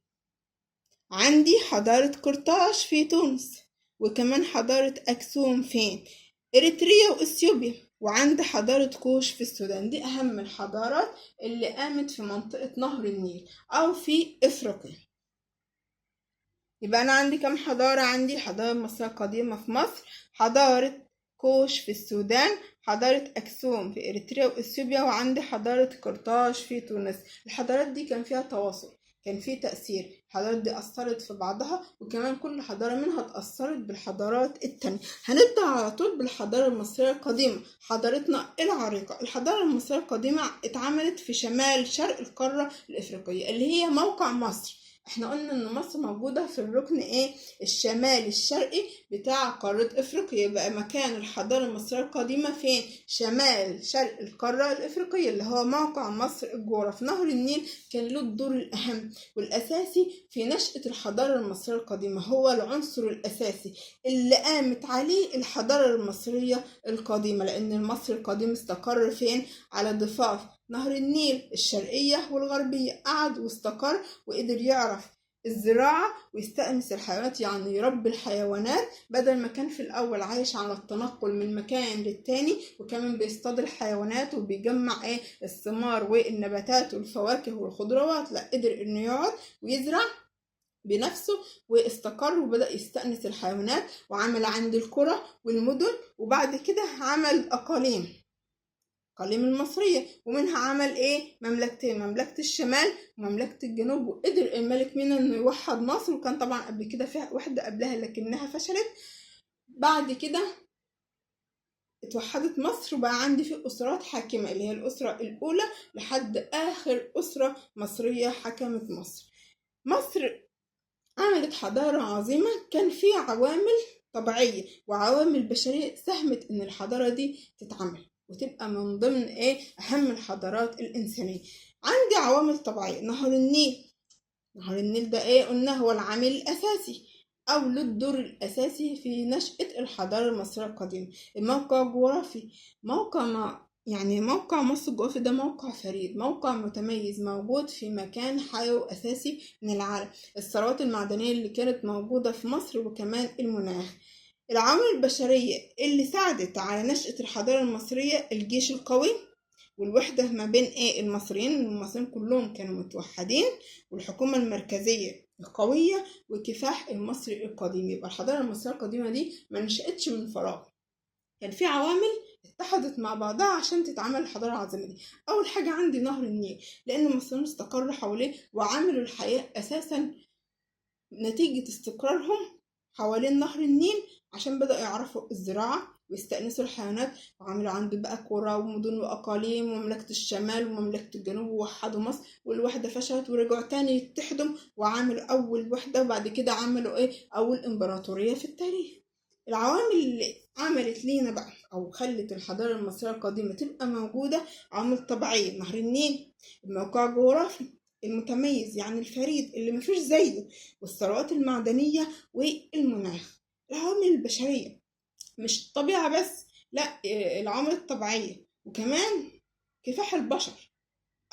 عندي حضارة قرطاج في تونس، وكمان حضارة أكسوم فين؟ إريتريا وإثيوبيا، وعند حضارة كوش في السودان. دي أهم الحضارات اللي قامت في منطقة نهر النيل أو في إفريقيا. يبقى أنا عندي كم حضارة؟ عندي الحضارة المصرية القديمة في مصر، حضارة كوش في السودان، حضارة أكسوم في إريتريا وإثيوبيا، وعندي حضارة قرطاج في تونس. الحضارات دي كان فيها تواصل، كان فيه تأثير، الحضارات دي أثرت في بعضها، وكمان كل حضارة منها اتأثرت بالحضارات التانية. هنبدأ على طول بالحضارة المصرية القديمة، حضارتنا العريقة. الحضارة المصرية القديمة اتعملت في شمال شرق القارة الإفريقية اللي هي موقع مصر. احنا قلنا ان مصر موجودة في الركن الشمالي الشرقي بتاع قارة افريقيا، يبقى مكان الحضارة المصرية القديمة فين؟ شمال شرق القارة الافريقية اللي هو موقع مصر الجغرافي. نهر النيل كان له الدور الاهم والاساسي في نشأة الحضارة المصرية القديمة، هو العنصر الاساسي اللي قامت عليه الحضارة المصرية القديمة، لان المصري القديم استقر فين؟ على ضفاف نهر النيل الشرقية والغربية، قعد واستقر وقدر يعرف الزراعة ويستأنس الحيوانات، يعني يربي الحيوانات بدل ما كان في الأول عايش على التنقل من مكان للتاني، وكمان بيصطاد الحيوانات وبيجمع الثمار والنباتات والفواكه والخضروات. لا، قدر إنه يقعد ويزرع بنفسه واستقر وبدأ يستأنس الحيوانات، وعمل عند القرى والمدن، وبعد كده عمل أقاليم المصرية، ومنها عمل مملكتين، مملكة الشمال ومملكة الجنوب. وقدر الملك مينا انه يوحد مصر، وكان طبعا قبل كده فيها واحدة قبلها لكنها فشلت. بعد كده اتوحدت مصر وبقى عندي في أسرات حاكمة، اللي هي الأسرة الأولى لحد آخر أسرة مصرية حكمت مصر. مصر عملت حضارة عظيمة، كان فيها عوامل طبيعية وعوامل بشرية ساهمت ان الحضارة دي تتعمل وتبقى من ضمن اهم الحضارات الانسانية. عندي عوامل طبيعية، نهر النيل ده قلنا هو العامل الاساسي او له الدور الاساسي في نشأة الحضارة المصرية القديمة. الموقع الجغرافي، موقع مصر الجغرافي ده موقع فريد، موقع متميز موجود في مكان حيوي أساسي من العالم. الثروات المعدنية اللي كانت موجودة في مصر، وكمان المناخ. العوامل البشرية اللي ساعدت على نشأة الحضارة المصرية، الجيش القوي والوحدة ما بين المصريين كلهم كانوا متوحدين، والحكومة المركزية القوية، وكفاح المصري القديم. يبقى الحضارة المصرية القديمة دي ما نشأتش من فراغ، كان في عوامل اتحدت مع بعضها عشان تتعمل الحضارة العظيمة دي. أول حاجة عندي نهر النيل، لأن المصريين استقروا حواليه وعملوا الحياة أساسا نتيجة استقرارهم حوالين نهر النيل، عشان بدأوا يعرفوا الزراعة ويستأنسوا الحيوانات، وعملوا عنده بقى قرى ومدن وأقاليم ومملكة الشمال ومملكة الجنوب، ووحدوا مصر، والوحدة فشلت ورجعوا تاني يتحدوا وعملوا أول وحدة، وبعد كده عملوا أول إمبراطورية في التاريخ. العوامل اللي عملت لينا بقى أو خلت الحضارة المصرية القديمة تبقى موجودة عوامل طبيعية: نهر النيل، الموقع الجغرافي المتميز يعني الفريد اللي مفيش زيه، والثروات المعدنية والمناخ. العوامل البشرية مش الطبيعة بس، لا، العوامل الطبيعية وكمان كفاح البشر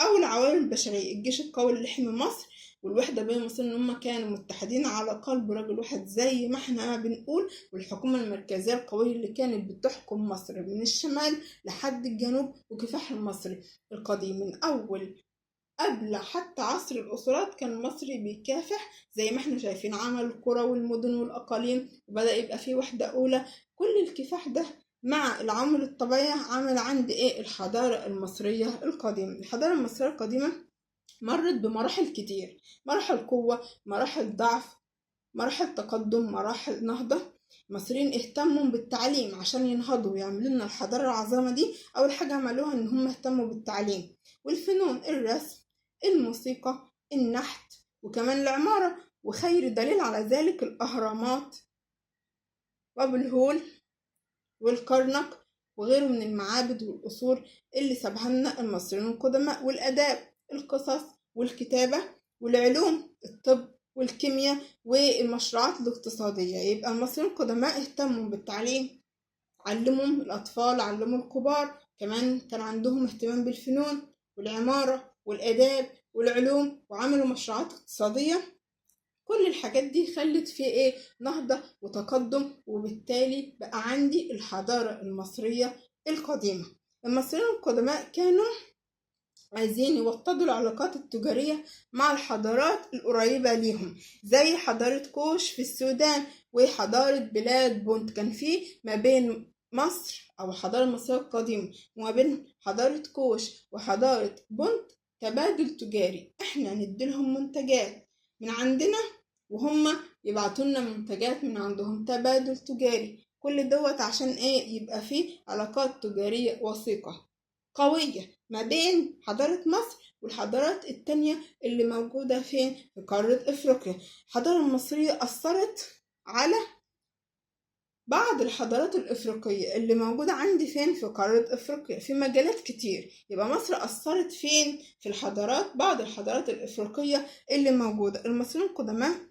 أو العوامل البشرية. الجيش القوي اللي حمي مصر والوحدة بين المصريين إن هم كانوا متحدين على قلب رجل واحد زي ما احنا بنقول، والحكومة المركزية القوية اللي كانت بتحكم مصر من الشمال لحد الجنوب، وكفاح المصري القديم من أول قبل حتى عصر الأسرات كان المصري بيكافح زي ما احنا شايفين، عمل القرى والمدن والأقاليم وبدأ يبقى فيه وحدة أولى. كل الكفاح ده مع العوامل الطبيعية عمل عند الحضارة المصرية القديمة. الحضارة المصرية القديمة مرت بمراحل كتير: مراحل قوة، مراحل ضعف، مراحل تقدم، مراحل نهضة. المصريين اهتموا بالتعليم عشان ينهضوا ويعملوا لنا الحضارة العظيمة دي. أول حاجة عملوها إن هم اهتموا بالتعليم والفنون: الرسم، الموسيقى، النحت، وكمان العمارة. وخير دليل على ذلك الأهرامات وأبو الهول والكرنك وغيره من المعابد والقصور اللي سابها لنا المصريين القدماء. والآداب: القصص والكتابة والعلوم: الطب والكيمياء والمشروعات الاقتصادية. يبقى المصريين القدماء اهتموا بالتعليم، علموا الأطفال، علموا الكبار، كمان كان عندهم اهتمام بالفنون والعمارة والآداب والعلوم، وعملوا مشروعات اقتصادية. كل الحاجات دي خلت فيه نهضة وتقدم، وبالتالي بقى عندي الحضارة المصرية القديمة. المصريين القدماء كانوا عايزين يوطدوا العلاقات التجارية مع الحضارات القريبة ليهم، زي حضارة كوش في السودان وحضارة بلاد بونت. كان في ما بين مصر أو الحضارة المصرية القديمة وما بين حضارة كوش وحضارة بونت تبادل تجاري، احنا نديلهم منتجات من عندنا وهم يبعتوا لنا منتجات من عندهم، تبادل تجاري. كل دوت عشان يبقى فيه علاقات تجارية وثيقة قوية ما بين حضارة مصر والحضارات التانية اللي موجودة في قارة إفريقيا. الحضارة المصرية أثرت على بعض الحضارات الإفريقية اللي موجودة عندي في قارة إفريقيا في مجالات كتير. يبقى مصر أثرت في الحضارات، بعض الحضارات الإفريقية اللي موجودة. المصريين القدماء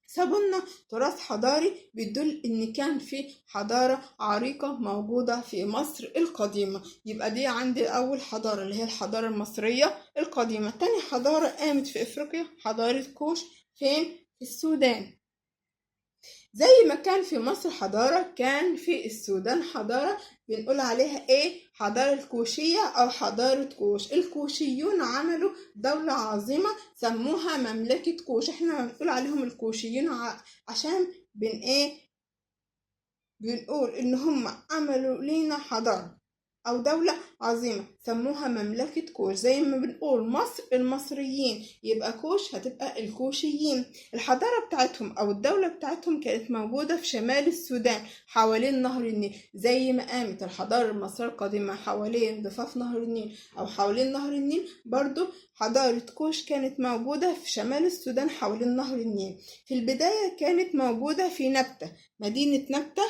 سابولنا تراث حضاري بيدل ان كان في حضارة عريقة موجودة في مصر القديمة. يبقى دي عندي اول حضارة اللي هي الحضارة المصرية القديمة. تاني حضارة قامت في افريقيا حضارة كوش في السودان. زي ما كان في مصر حضارة، كان في السودان حضارة بنقول عليها حضارة الكوشية أو حضارة كوش. الكوشيون عملوا دولة عظيمة سموها مملكة كوش. احنا بنقول عليهم الكوشيين عشان بنقول إن هم عملوا لينا حضارة أو دولة عظيمة سموها مملكة كوش. زي ما بنقول مصر المصريين، يبقى كوش هتبقى الكوشيين. الحضارة بتاعتهم أو الدولة بتاعتهم كانت موجودة في شمال السودان حوالين نهر النيل، زي ما قامت الحضارة المصرية القديمة حوالين ضفاف نهر النيل أو حوالين نهر النيل. برضو حضارة كوش كانت موجودة في شمال السودان حوالين نهر النيل. في البداية كانت موجودة في نبتة، مدينة نبتة،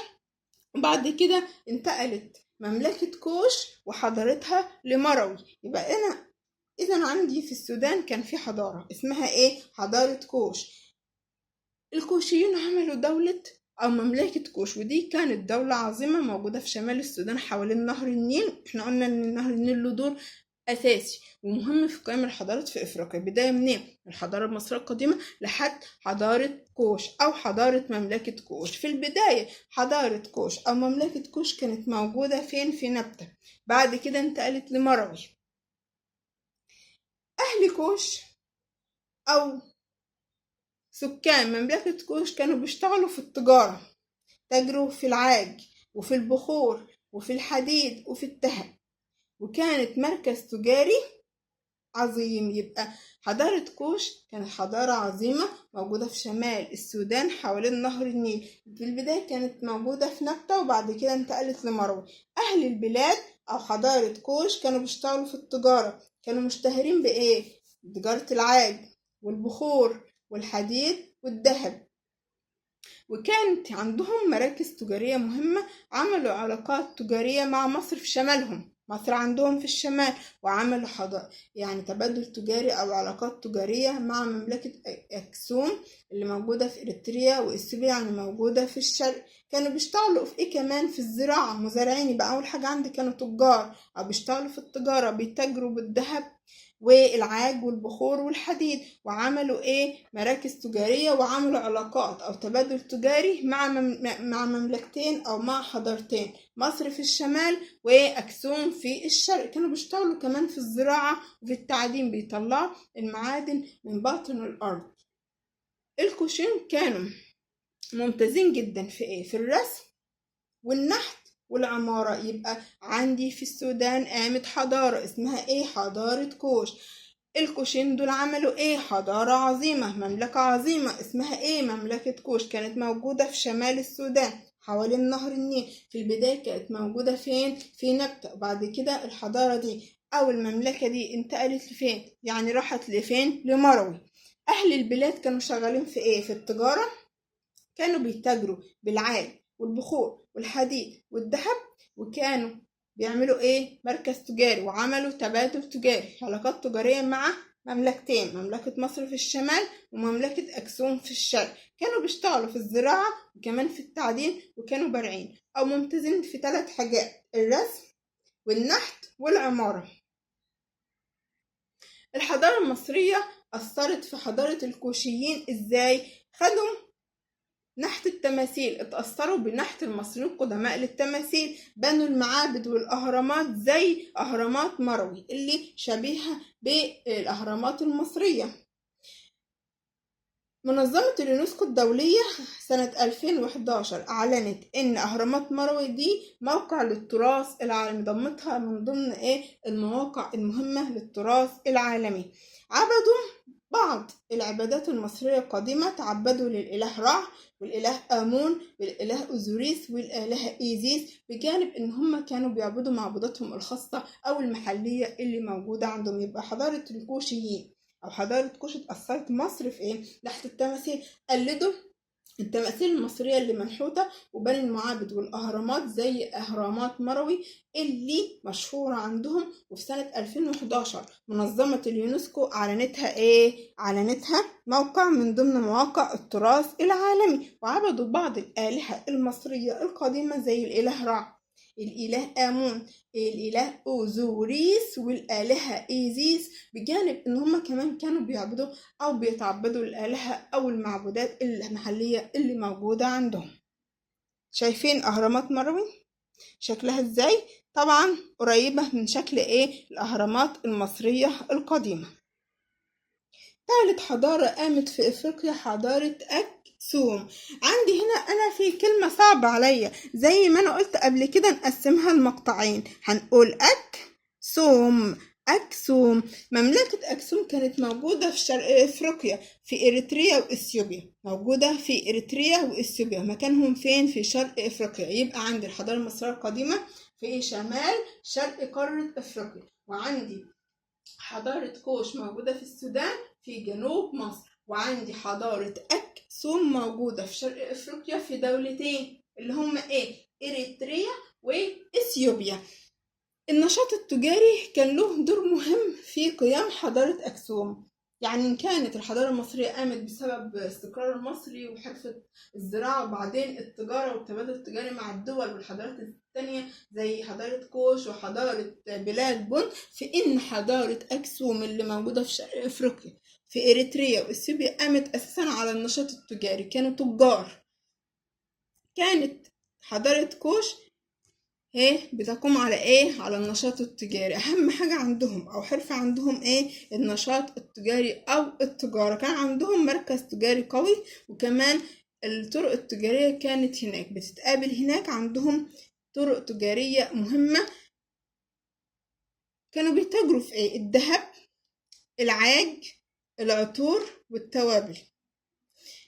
وبعد كده انتقلت مملكة كوش وحضارتها لمروي. يبقى أنا إذا عندي في السودان كان في حضارة اسمها حضارة كوش. الكوشيين عملوا دولة أو مملكة كوش، ودي كانت دولة عظيمة موجودة في شمال السودان حوالين نهر النيل. احنا قلنا إن نهر النيل له دور أساسي ومهم في قيام الحضارات في إفريقيا. بداية منين؟ الحضارة المصرية القديمة لحد حضارة كوش أو حضارة مملكة كوش. في البداية حضارة كوش أو مملكة كوش كانت موجودة في نبتة، بعد كده انتقلت لمروي. أهل كوش أو سكان مملكة كوش كانوا بيشتغلوا في التجارة، تاجروا في العاج وفي البخور وفي الحديد وفي الذهب، وكانت مركز تجاري عظيم. يبقى حضارة كوش كانت حضارة عظيمة موجودة في شمال السودان حوالين نهر النيل. في البداية كانت موجودة في نبتة وبعد كده انتقلت لمروي. أهل البلاد أو حضارة كوش كانوا بيشتغلوا في التجارة، كانوا مشتهرين بإيه؟ تجارة العاج والبخور والحديد والذهب، وكانت عندهم مراكز تجارية مهمة. عملوا علاقات تجارية مع مصر في شمالهم، مصر عندهم في الشمال، وعملوا يعني تبادل تجاري أو علاقات تجارية مع مملكة أكسوم اللي موجودة في إريتريا وإثيوبيا، يعني موجودة في الشرق. كانوا بيشتغلوا في إيه كمان؟ في الزراعة، مزارعين. يبقى أول حاجة عندي كانوا تجار أو بيشتغلوا في التجارة، بيتاجروا بالذهب والعاج والبخور والحديد، وعملوا ايه؟ مراكز تجارية، وعملوا علاقات او تبادل تجاري مع مملكتين او مع حضارتين، مصر في الشمال واكسوم في الشرق. كانوا بيشتغلوا كمان في الزراعة وفي التعدين، بيطلعوا المعادن من باطن الارض. الكوشين كانوا ممتازين جدا في ايه؟ في الرسم والنحت والعمارة. يبقى عندي في السودان قامت حضارة اسمها ايه؟ حضارة كوش. الكوشين دول عملوا ايه؟ حضارة عظيمة، مملكة عظيمة اسمها ايه؟ مملكة كوش. كانت موجودة في شمال السودان حوالين نهر النيل. في البداية كانت موجودة فين؟ في نبتة. وبعد كده الحضارة دي او المملكة دي انتقلت لفين؟ يعني راحت لفين؟ لمروي. اهل البلاد كانوا شغالين في ايه؟ في التجارة، كانوا بيتاجروا بالعاج والبخور والحديد والذهب، وكانوا بيعملوا ايه؟ مركز تجاري، وعملوا تبادل تجاري، علاقات تجارية مع مملكتين، مملكة مصر في الشمال ومملكة أكسوم في الشرق. كانوا بيشتغلوا في الزراعة وكمان في التعدين، وكانوا بارعين أو ممتازين في 3 حاجات: الرسم والنحت والعمارة. الحضارة المصرية أثرت في حضارة الكوشيين إزاي؟ خدوا نحت التماثيل، اتأثروا بنحت المصريين القدماء للتماثيل، بنوا المعابد والأهرامات زي أهرامات مروي اللي شبيهة بالأهرامات المصرية. منظمة اليونسكو الدولية سنة 2011 أعلنت إن أهرامات مروي دي موقع للتراث العالمي، ضمتها من ضمن المواقع المهمة للتراث العالمي. عبدوا بعض العبادات المصرية القديمة، تعبدوا للإله رع والإله آمون والإله أوزوريس والإله إيزيس، بجانب إن هم كانوا بيعبدوا معبوداتهم الخاصة أو المحلية اللي موجودة عندهم. يبقى حضارة الكوشيين أو حضارة كوش اتأثرت مصر في إيه؟ تحت التماثيل، قلدوا التماثيل المصرية اللي منحوتة، وبنوا المعابد والأهرامات زي أهرامات مروي اللي مشهورة عندهم. وفي سنة 2011 منظمة اليونسكو أعلنتها إيه؟ أعلنتها موقع من ضمن مواقع التراث العالمي. وعبدوا بعض الآلهة المصرية القديمة زي الإله رع، الإله آمون، الإله أوزوريس والآلهة إيزيس، بجانب إن هما كمان كانوا بيعبدوا أو بيتعبدوا الآلهة أو المعبودات المحلية اللي موجودة عندهم. شايفين أهرامات مروي شكلها إزاي؟ طبعا قريبة من شكل إيه؟ الأهرامات المصرية القديمة. ثالث حضارة قامت في إفريقيا حضارة أكسوم. عندي هنا أنا في كلمة صعبة عليا، زي ما أنا قلت قبل كده نقسمها لمقطعين، هنقول أكسوم. أكسوم، مملكة أكسوم كانت موجودة في شرق إفريقيا في إريتريا وإثيوبيا، موجودة في إريتريا وإثيوبيا، مكانهم فين؟ في شرق إفريقيا. يبقى عندي الحضارة المصرية القديمة في شمال شرق قارة إفريقيا، وعندي حضارة كوش موجودة في السودان في جنوب مصر، وعندي حضارة أكسوم موجودة في شرق أفريقيا في دولتين اللي هم إيه؟ إريتريا وإثيوبيا. النشاط التجاري كان له دور مهم في قيام حضارة أكسوم. يعني إن كانت الحضارة المصرية قامت بسبب استقرار المصري وحرفة الزراعة، وبعدين التجارة والتبادل التجاري مع الدول والحضارات التانية زي حضارة كوش وحضارة بلاد بون، في إن حضارة أكسوم اللي موجودة في شرق أفريقيا في إريتريا وإثيوبيا قامت أساسا على النشاط التجاري، كانوا تجار. كانت حضارة كوش بتقوم على ايه؟ على النشاط التجاري. اهم حاجة عندهم او حرفة عندهم ايه؟ النشاط التجاري او التجارة. كان عندهم مركز تجاري قوي، وكمان الطرق التجارية كانت هناك بتتقابل هناك، عندهم طرق تجارية مهمة. كانوا بيتاجروا في ايه؟ الذهب العاج، العطور والتوابل.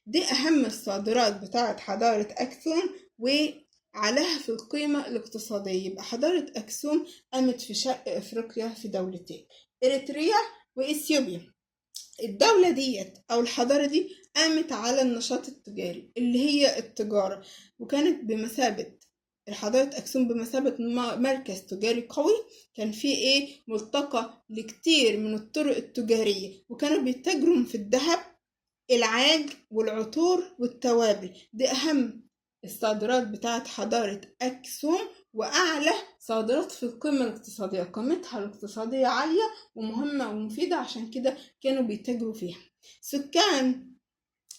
دي أهم الصادرات بتاعت حضارة أكسوم وعلاها في القيمة الاقتصادية. يبقى حضارة أكسوم قامت في شرق أفريقيا في دولتين، إريتريا وإثيوبيا. الدولة ديت أو الحضارة دي قامت على النشاط التجاري اللي هي التجارة، وكانت بمثابة الحضارة أكسوم بمثابة مركز تجاري قوي. كان فيه ملتقى لكتير من الطرق التجارية، وكانوا بيتاجروا في الذهب، العاج والعطور والتوابل. دي أهم الصادرات بتاعت حضارة أكسوم، وأعلى صادرات في القمة الاقتصادية. قيمتها الاقتصادية عالية ومهمة ومفيدة، عشان كده كانوا بيتاجروا فيها. سكان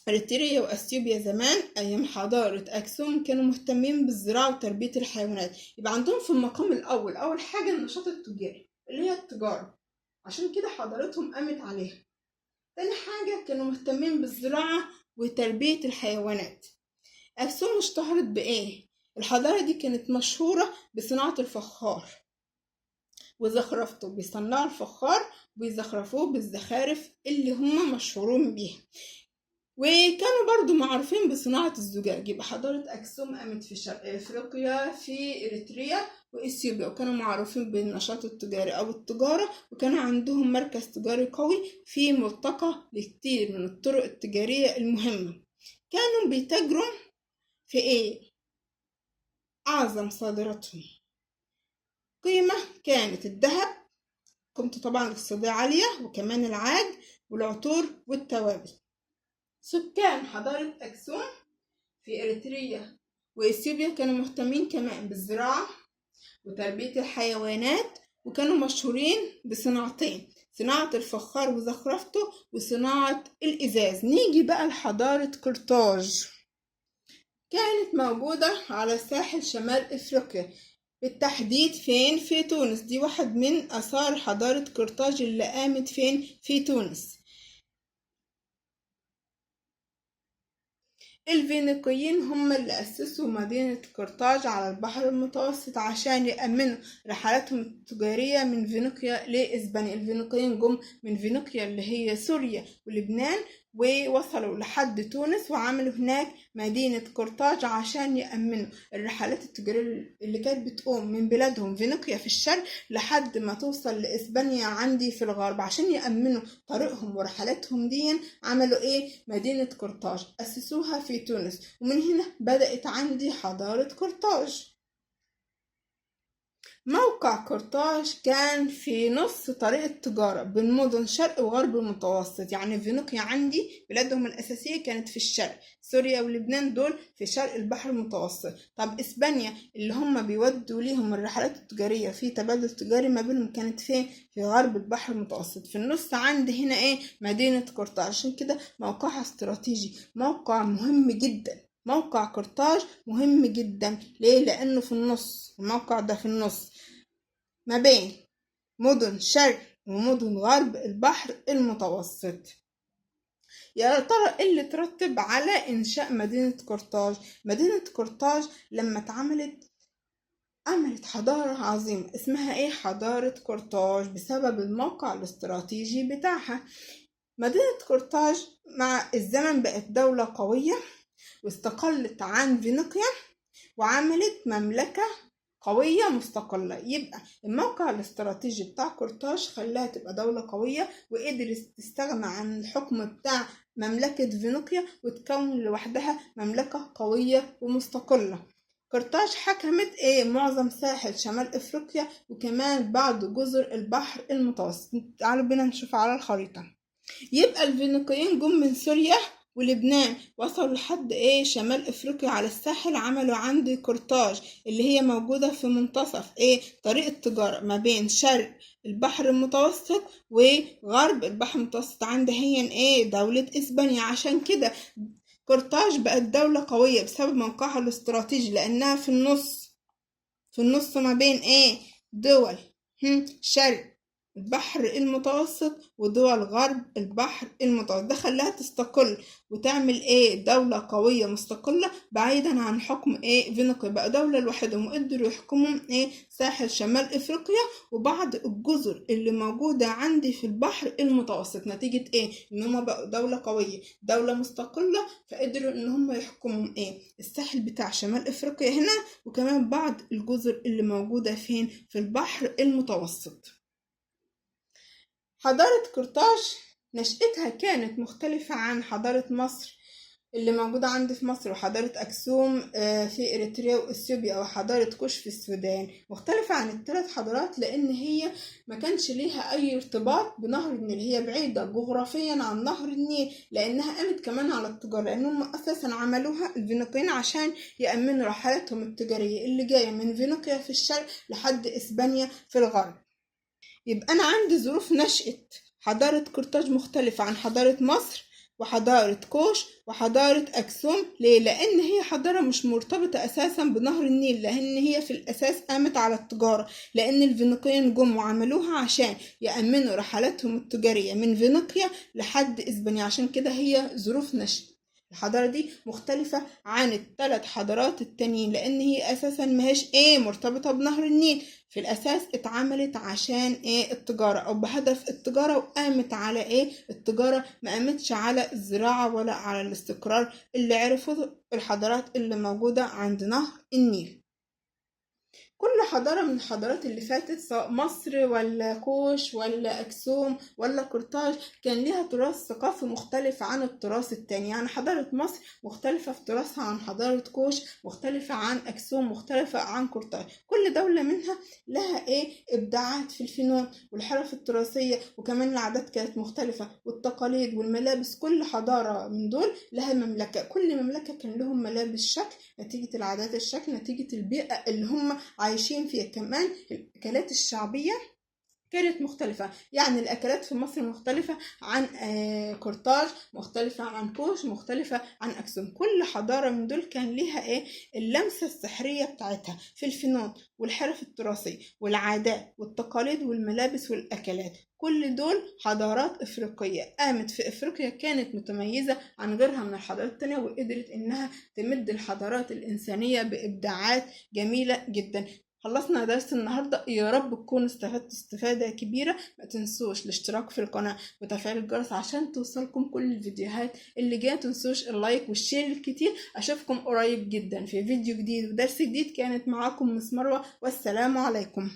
إريتريا وأثيوبيا زمان أيام حضارة أكسوم كانوا مهتمين بالزراعة وتربية الحيوانات. يبقى عندهم في المقام الأول أول حاجة النشاط التجاري اللي هي التجارة، عشان كده حضارتهم قامت عليها. تاني حاجة كانوا مهتمين بالزراعة وتربية الحيوانات. أكسوم اشتهرت بإيه؟ الحضارة دي كانت مشهورة بصناعة الفخار وزخرفته. بيصنعوا الفخار وبيزخرفوه بالزخارف اللي هم مشهورين بيها. وكانوا برضو معروفين بصناعة الزجاج. يبقى حضارة أكسوم قامت في شرق أفريقيا في إريتريا وإثيوبيا، وكانوا معروفين بالنشاط التجاري أو التجارة، وكان عندهم مركز تجاري قوي في ملتقى لكتير من الطرق التجارية المهمة. كانوا بيتاجروا في أعظم صادراتهم قيمة كانت الذهب، قيمته طبعا الاقتصادية عالية، وكمان العاج والعطور والتوابل. سكان حضارة أكسوم في إريتريا وإثيوبيا كانوا مهتمين كمان بالزراعة وتربية الحيوانات، وكانوا مشهورين بصناعتين، صناعة الفخار وزخرفته وصناعة الإزاز. نيجي بقى لحضارة قرطاج. كانت موجودة على ساحل شمال أفريقيا، بالتحديد فين؟ في تونس. دي واحد من آثار حضارة قرطاج اللي قامت فين؟ في تونس. الفينيقيين هم اللي أسسوا مدينة قرطاج على البحر المتوسط عشان يأمنوا رحلاتهم التجارية من فينيقيا لإسبانيا. الفينيقيين جم من فينيقيا اللي هي سوريا ولبنان، ووصلوا لحد تونس وعملوا هناك مدينة قرطاج عشان يأمنوا الرحلات التجارية اللي كانت بتقوم من بلادهم فينيقيا في الشرق لحد ما توصل لإسبانيا عندي في الغرب. عشان يأمنوا طريقهم ورحلاتهم دي عملوا مدينة قرطاج، أسسوها في تونس، ومن هنا بدأت عندي حضارة قرطاج. موقع قرطاج كان في نص طريق التجارة بين مدن شرق وغرب المتوسط. يعني فينيقيا عندي بلادهم الأساسية كانت في الشرق، سوريا ولبنان دول في شرق البحر المتوسط. طب إسبانيا اللي هم بيودوا ليهم الرحلات التجارية في تبادل تجاري ما بينهم كانت فين؟ في غرب البحر المتوسط. في النص عندي هنا مدينة قرطاج. عشان كده موقعها استراتيجي، موقع مهم جدا. موقع قرطاج مهم جدا. ليه؟ لأنه في النص. الموقع ده في النص ما بين مدن شرق ومدن غرب البحر المتوسط. يا ترى ايه اللي ترتب على إنشاء مدينة قرطاج؟ مدينة قرطاج لما اتعملت عملت حضارة عظيمة اسمها حضارة قرطاج بسبب الموقع الاستراتيجي بتاعها. مدينة قرطاج مع الزمن بقت دولة قوية واستقلت عن فينيقيا وعملت مملكة قوية مستقلة. يبقى الموقع الاستراتيجي بتاع قرطاج خلاها تبقى دولة قوية، وقدرت تستغنى عن الحكم بتاع مملكة فينيقيا وتكون لوحدها مملكة قوية ومستقلة. قرطاج حكمت معظم ساحل شمال افريقيا وكمان بعض جزر البحر المتوسط. تعالوا بينا نشوف على الخريطة. يبقى الفينيقيين جم من سوريا ولبنان، وصلوا لحد شمال افريقيا على الساحل، عملوا عندي قرطاج اللي هي موجودة في منتصف طريق التجارة ما بين شرق البحر المتوسط وغرب البحر المتوسط. عندها هي دولة اسبانيا. عشان كده قرطاج بقت دولة قوية بسبب موقعها الاستراتيجي، لانها في النص ما بين دول شرق البحر المتوسط ودول غرب البحر المتوسط. ده خلاها تستقل وتعمل دولة قوية مستقلة بعيدا عن حكم فينيقيا، بقى دولة لوحدهم وقدروا يحكموا ساحل شمال افريقيا وبعض الجزر اللي موجودة عندي في البحر المتوسط، نتيجة ان هم بقوا دولة قوية دولة مستقلة، فقدروا ان هم يحكموا الساحل بتاع شمال افريقيا هنا، وكمان بعض الجزر اللي موجودة فين في البحر المتوسط. حضارة قرطاج نشأتها كانت مختلفة عن حضارة مصر اللي موجودة عندي في مصر، وحضارة أكسوم في إريتريا وإثيوبيا، أو حضارة كوش في السودان. مختلفة عن الثلاث حضارات لأن هي ما كانش ليها أي ارتباط بنهر النيل، هي بعيدة جغرافيا عن نهر النيل، لأنها قامت كمان على التجارة، لأنهم أساسا عملوها الفينيقيين عشان يأمنوا رحلاتهم التجارية اللي جاية من فينيقيا في الشرق لحد إسبانيا في الغرب. يبقى أنا عندي ظروف نشأة حضارة قرطاج مختلفة عن حضارة مصر وحضارة كوش وحضارة أكسوم. ليه؟ لأن هي حضارة مش مرتبطة أساسا بنهر النيل، لأن هي في الأساس قامت على التجارة، لأن الفينيقيين جم وعملوها عشان يأمنوا رحلاتهم التجارية من فينيقيا لحد إسبانيا، عشان كده هي ظروف نشأة الحضارة دي مختلفة عن الثلاث حضارات التانيين، لأن هي أساسا مهاش مرتبطة بنهر النيل، في الأساس اتعملت عشان التجارة أو بهدف التجارة، وقامت على التجارة، ما قامتش على الزراعة ولا على الاستقرار اللي عرفه الحضارات اللي موجودة عند نهر النيل. كل حضارة من الحضارات اللي فاتت سواء مصر ولا كوش ولا أكسوم ولا قرطاج كان ليها تراث ثقافي مختلف عن التراث التاني. يعني حضارة مصر مختلفة في تراثها عن حضارة كوش، مختلفة عن أكسوم، مختلفة عن قرطاج. كل دولة منها لها إبداعات في الفنون والحرف التراثية، وكمان العادات كانت مختلفة والتقاليد والملابس. كل حضارة من دول لها مملكة، كل مملكة كان لهم ملابس شكل نتيجة العادات الشكل نتيجة البيئة اللي هم عايشين فيها. كمان الأكلات الشعبية كانت مختلفة، يعني الأكلات في مصر مختلفة عن قرطاج، مختلفة عن كوش، مختلفة عن أكسوم. كل حضارة من دول كان ليها اللمسة السحرية بتاعتها في الفنون والحرف التراثية والعادات والتقاليد والملابس والأكلات. كل دول حضارات إفريقية قامت في إفريقيا، كانت متميزة عن غيرها من الحضارات التانية، وقدرت إنها تمد الحضارات الإنسانية بإبداعات جميلة جدا. خلصنا درس النهاردة، يا رب تكونوا استفدتوا استفادة كبيرة. ما تنسوش الاشتراك في القناة وتفعيل الجرس عشان توصلكم كل الفيديوهات اللي جاية. تنسوش اللايك والشير الكتير. اشوفكم قريب جدا في فيديو جديد ودرس جديد. كانت معاكم مس مروة، والسلام عليكم.